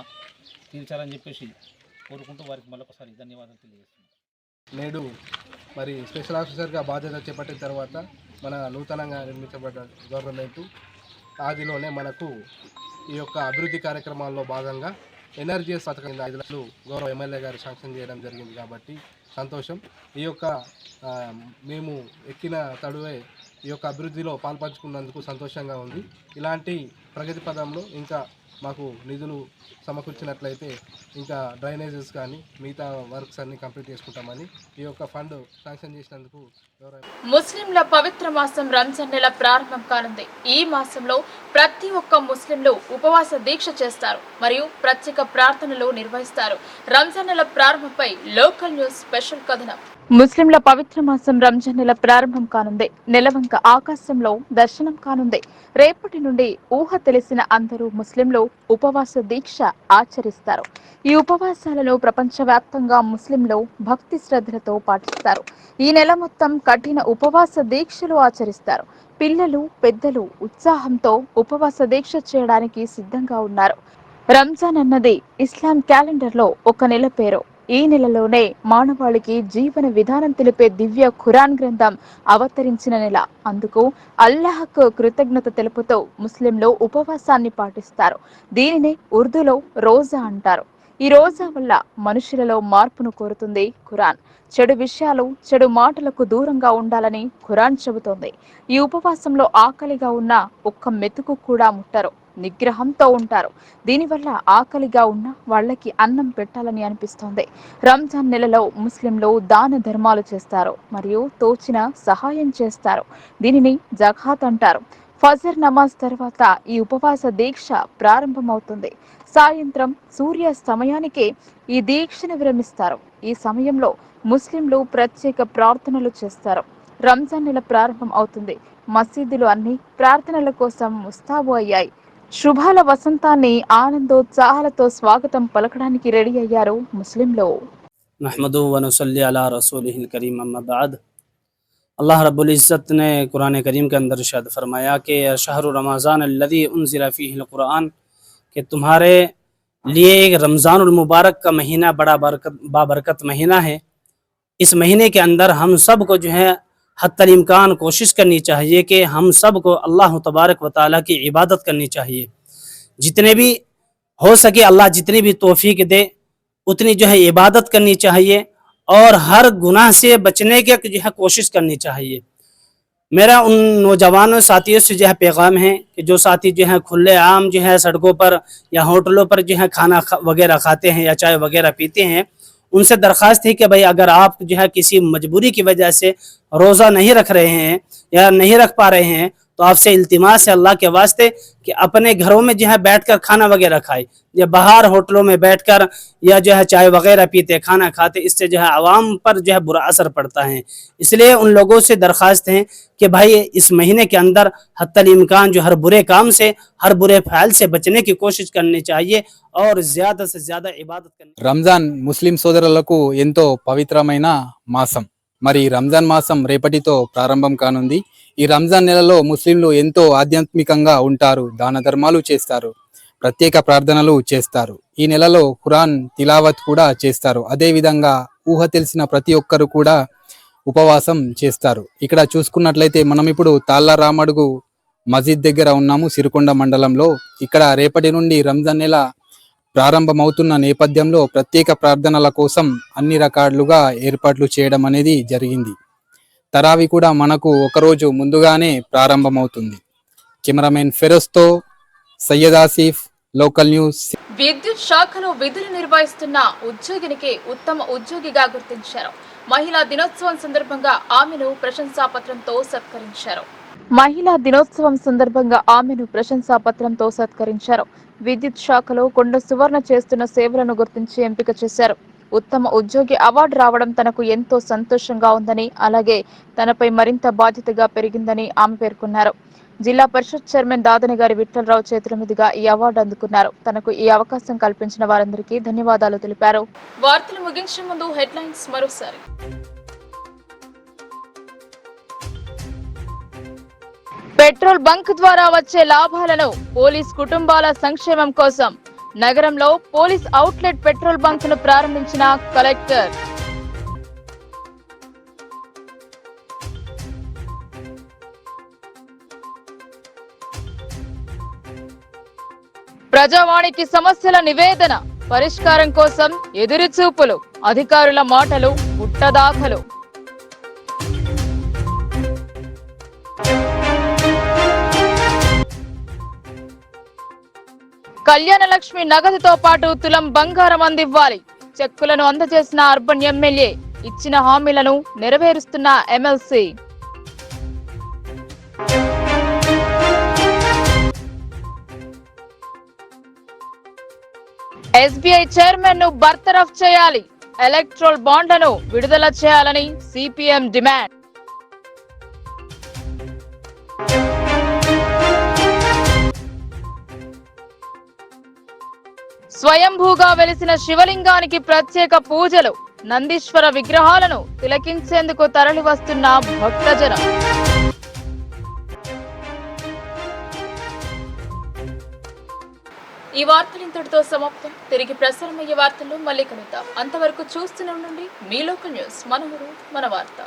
తీర్చాలని చెప్పేసి కోరుకుంటూ వారికి మరొకసారి ధన్యవాదాలు తెలియజేస్తున్నాను. నేడు మరి స్పెషల్ ఆఫీసర్గా బాధ్యత చేపట్టిన తర్వాత మన నూతనంగా నిర్మించబడ్డ గవర్నమెంటు ఆదిలోనే మనకు ఈ యొక్క అభివృద్ధి కార్యక్రమాల్లో భాగంగా ఎన్ఆర్జీఎస్ పథకం 5 లక్షలు గౌరవ ఎమ్మెల్యే గారు శాంక్షన్ చేయడం జరిగింది. కాబట్టి సంతోషం. ఈ యొక్క మేము ఎక్కిన తడువే ఈ యొక్క అభివృద్ధిలో పాల్పంచుకున్నందుకు సంతోషంగా ఉంది. ఇలాంటి ప్రగతి పదంలో ఇంకా మాకు నిధులు సమకూర్చినట్లయితే ఇంకా డ్రైనేజెస్ కానీ మిగతా వర్క్స్ అన్ని కంప్లీట్ చేసుకుంటామని ఈ యొక్క ఫండ్ శాంక్షన్ చేసినందుకు ముస్లింల పవిత్ర మాసం రంజాన్ నెల ప్రారంభం కానుంది. ఈ మాసంలో ప్రతి ఒక్క ముస్లింలు ఉపవాస దీక్ష చేస్తారు మరియు ప్రత్యేక ప్రార్థనలు నిర్వహిస్తారు. రంజాన్ నెల ప్రారంభంపై లోకల్ న్యూస్ స్పెషల్ కథనం. ముస్లింల పవిత్ర మాసం రంజాన్ నెల ప్రారంభం కానుంది. నెలవంక ఆకాశంలో దర్శనం కానుంది. రేపటి నుండి ఊహ తెలిసిన అందరూ ముస్లింలు ఉపవాస దీక్ష ఆచరిస్తారు. ఈ ఉపవాసాలను ప్రపంచవ్యాప్తంగా ముస్లింలు భక్తి శ్రద్ధలతో పాటిస్తారు. ఈ నెల మొత్తం కఠిన ఉపవాస దీక్షలు ఆచరిస్తారు. పిల్లలు, పెద్దలు ఉత్సాహంతో ఉపవాస దీక్ష చేయడానికి సిద్ధంగా ఉన్నారు. రంజాన్ అన్నది ఇస్లాం క్యాలెండర్లో ఒక నెల పేరు. ఈ నెలలోనే మానవాళికి జీవన విధానం తెలిపే దివ్య ఖురాన్ గ్రంథం అవతరించిన నెల. అందుకు అల్లాహ్కు కృతజ్ఞత తెలుపుతూ ముస్లింలు ఉపవాసాన్ని పాటిస్తారు. దీనిని ఉర్దూలో రోజా అంటారు. ఈ రోజా వల్ల మనుషులలో మార్పును కోరుతుంది ఖురాన్. చెడు విషయాలు, చెడు మాటలకు దూరంగా ఉండాలని ఖురాన్ చెబుతోంది. ఈ ఉపవాసంలో ఆకలిగా ఉన్న ఒక్క మెతుకు కూడా ముట్టరు, నిగ్రహంతో ఉంటారు. దీనివల్ల ఆకలిగా ఉన్న వాళ్ళకి అన్నం పెట్టాలని అనిపిస్తోంది. రంజాన్ నెలలో ముస్లింలు దాన ధర్మాలు చేస్తారు మరియు తోచిన సహాయం చేస్తారు. దీనిని జకాత్ అంటారు. ఫజర్ నమాజ్ తర్వాత ఈ ఉపవాస దీక్ష ప్రారంభమవుతుంది. సాయంత్రం సూర్య సమయానికి ఈ దీక్షను విరమిస్తారు. ఈ సమయంలో ముస్లింలు ప్రత్యేక ప్రార్థనలు చేస్తారు. రంజాన్ నెల ప్రారంభం అవుతుంది. మసీదులు అన్ని ప్రార్థనల కోసం ముస్తాబు అయ్యాయి. శుభాల వసంతాన్ని ఆనందోత్సాహాలతో స్వాగతం పలకడానికి రెడీ అయ్యారు ముస్లింలు. నహ్మదుహు వ నుసల్లి అలా రసూలిహిల్ కరీం అమ్మా బాద్. अल्लाह रब्बुल इज़्ज़त ने कुरान करीम के अंदर इरशाद फरमाया कि शहरु रमज़ान अल्लज़ी उन्ज़िला फ़ीहिल कुरान, कि तुम्हारे लिए एक रमज़ानुल मुबारक का महीना बड़ा बाबरकत महीना है. इस महीने के अंदर हम सब को जो है हत्तल इम्कान कोशिश करनी चाहिए कि हम सब को अल्लाह तबारक व तआला की इबादत करनी चाहिए. जितने भी हो सके अल्लाह जितनी भी तौफीक दे उतनी जो है इबादत करनी चाहिए और हर गुनाह से बचने की जो है कोशिश करनी चाहिए. मेरा उन नौजवानों साथियों से जो है पैगाम है कि जो साथी जो है खुले आम जो है सड़कों पर या होटलों पर जो है खाना वगैरह खाते हैं या चाय वगैरह पीते हैं, उनसे दरख्वास्त है कि भाई अगर आप जो है किसी मजबूरी की वजह से रोज़ा नहीं रख रहे हैं या नहीं रख पा रहे हैं तो आपसे इल्तिमास है अल्लाह के वास्ते कि अपने घरों में जो है बैठकर खाना वगैरह खाए, या बाहर होटलों में बैठकर या जो है चाय वगैरह पीते खाना खाते, इससे जो है आवाम पर जो है बुरा असर पड़ता है. इसलिए उन लोगों से दरख्वास्त है कि भाई इस महीने के अंदर हत्तल इम्कान जो हर बुरे काम से हर बुरे फ़ाइल से बचने की कोशिश करनी चाहिए और ज़्यादा से ज़्यादा इबादत करनी. రంజాన్ ముస్లిం సోదరులకు ఎంతో పవిత్రమైన మాసం. మరి రంజాన్ మాసం రేపటితో ప్రారంభం కానుంది. ఈ రంజాన్ నెలలో ముస్లింలు ఎంతో ఆధ్యాత్మికంగా ఉంటారు, దాన ధర్మాలు చేస్తారు, ప్రత్యేక ప్రార్థనలు చేస్తారు. ఈ నెలలో ఖురాన్ తిలావత్ కూడా చేస్తారు. అదే విధంగా ఊహ తెలిసిన ప్రతి ఒక్కరు కూడా ఉపవాసం చేస్తారు. ఇక్కడ చూసుకున్నట్లయితే మనం ఇప్పుడు తాళ్ళ రామడుగు మసీద్ దగ్గర ఉన్నాము, సిరికొండ మండలంలో. ఇక్కడ రేపటి నుండి రంజాన్ నెల ప్రారంభమవుతున్న నేపథ్యంలో ప్రత్యేక ప్రార్థనల కోసం అన్ని రకాలుగా ఏర్పాట్లు చేయడం అనేది జరిగింది. తరావి కూడా మనకు ఒకరోజు ముందుగానే ప్రారంభమవుతుంది. కెమెరామెన్ ఫెరోజ్తో సయ్యద్ ఆసిఫ్, లోకల్ న్యూస్. విద్యుత్ శాఖలో విధులు నిర్వహిస్తున్న ఉద్యోగినికి ఉత్తమ ఉద్యోగిగా గుర్తించారు. మహిళా దినోత్సవం సందర్భంగా ఆమెను ప్రశంసాపత్రంతో సత్కరించారు. విద్యుత్ శాఖలో కొండ సువర్ణ చేస్తున్న సేవలను గుర్తించి ఎంపిక చేశారు. ఉత్తమ ఉద్యోగి అవార్డు రావడం తనకు ఎంతో సంతోషంగా ఉందని, అలాగే తనపై మరింత బాధ్యతగా పెరిగిందని ఆమె పేర్కొన్నారు. జిల్లా పరిషత్ చైర్మన్ దాదని గారి విఠలరావు చేతుల మీదుగా ఈ అవార్డు అందుకున్నారు. తనకు ఈ అవకాశం కల్పించిన వారందరికీ ధన్యవాదాలు తెలిపారు. వార్తలు ముగించే ముందు హెడ్లైన్స్ మరోసారి. పెట్రోల్ బంక్ ద్వారా వచ్చే లాభాలను పోలీస్ కుటుంబాల సంక్షేమం కోసం నగరంలో పోలీస్ అవుట్లెట్ పెట్రోల్ బంక్ ను ప్రారంభించిన కలెక్టర్. ప్రజావాణికి సమస్యల నివేదన పరిష్కారం కోసం ఎదురుచూపులు, అధికారుల మాటలు పుట్టదాఖలు. కళ్యాణ లక్ష్మి నగదుతో పాటు తులం బంగారం అందివ్వాలి. చెక్కులను అందజేసిన అర్బన్ ఎమ్మెల్యే. ఇచ్చిన హామీలను నెరవేరుస్తున్న ఎమ్మెల్సీ. ఎస్బీఐ చైర్మన్ ను బర్తరఫ్ చేయాలి. ఎలక్ట్రల్ బాండ్లను విడుదల చేయాలని సిపిఎం డిమాండ్. స్వయంభూగా వెలిసిన శివలింగానికి ప్రత్యేక పూజలు. నందీశ్వర విగ్రహాలను తిలకించేందుకు తరలి వస్తున్న భక్తజనం. ఈ వార్తలు ఇంతటితో సమాప్తం. తిరిగి ప్రసారమయ్యే వార్తల్లో మళ్ళీ కలుద్దాం. అంతవరకు చూస్తూనే ఉండండి మీ లోకల్ న్యూస్. మన ఊరు మన వార్త.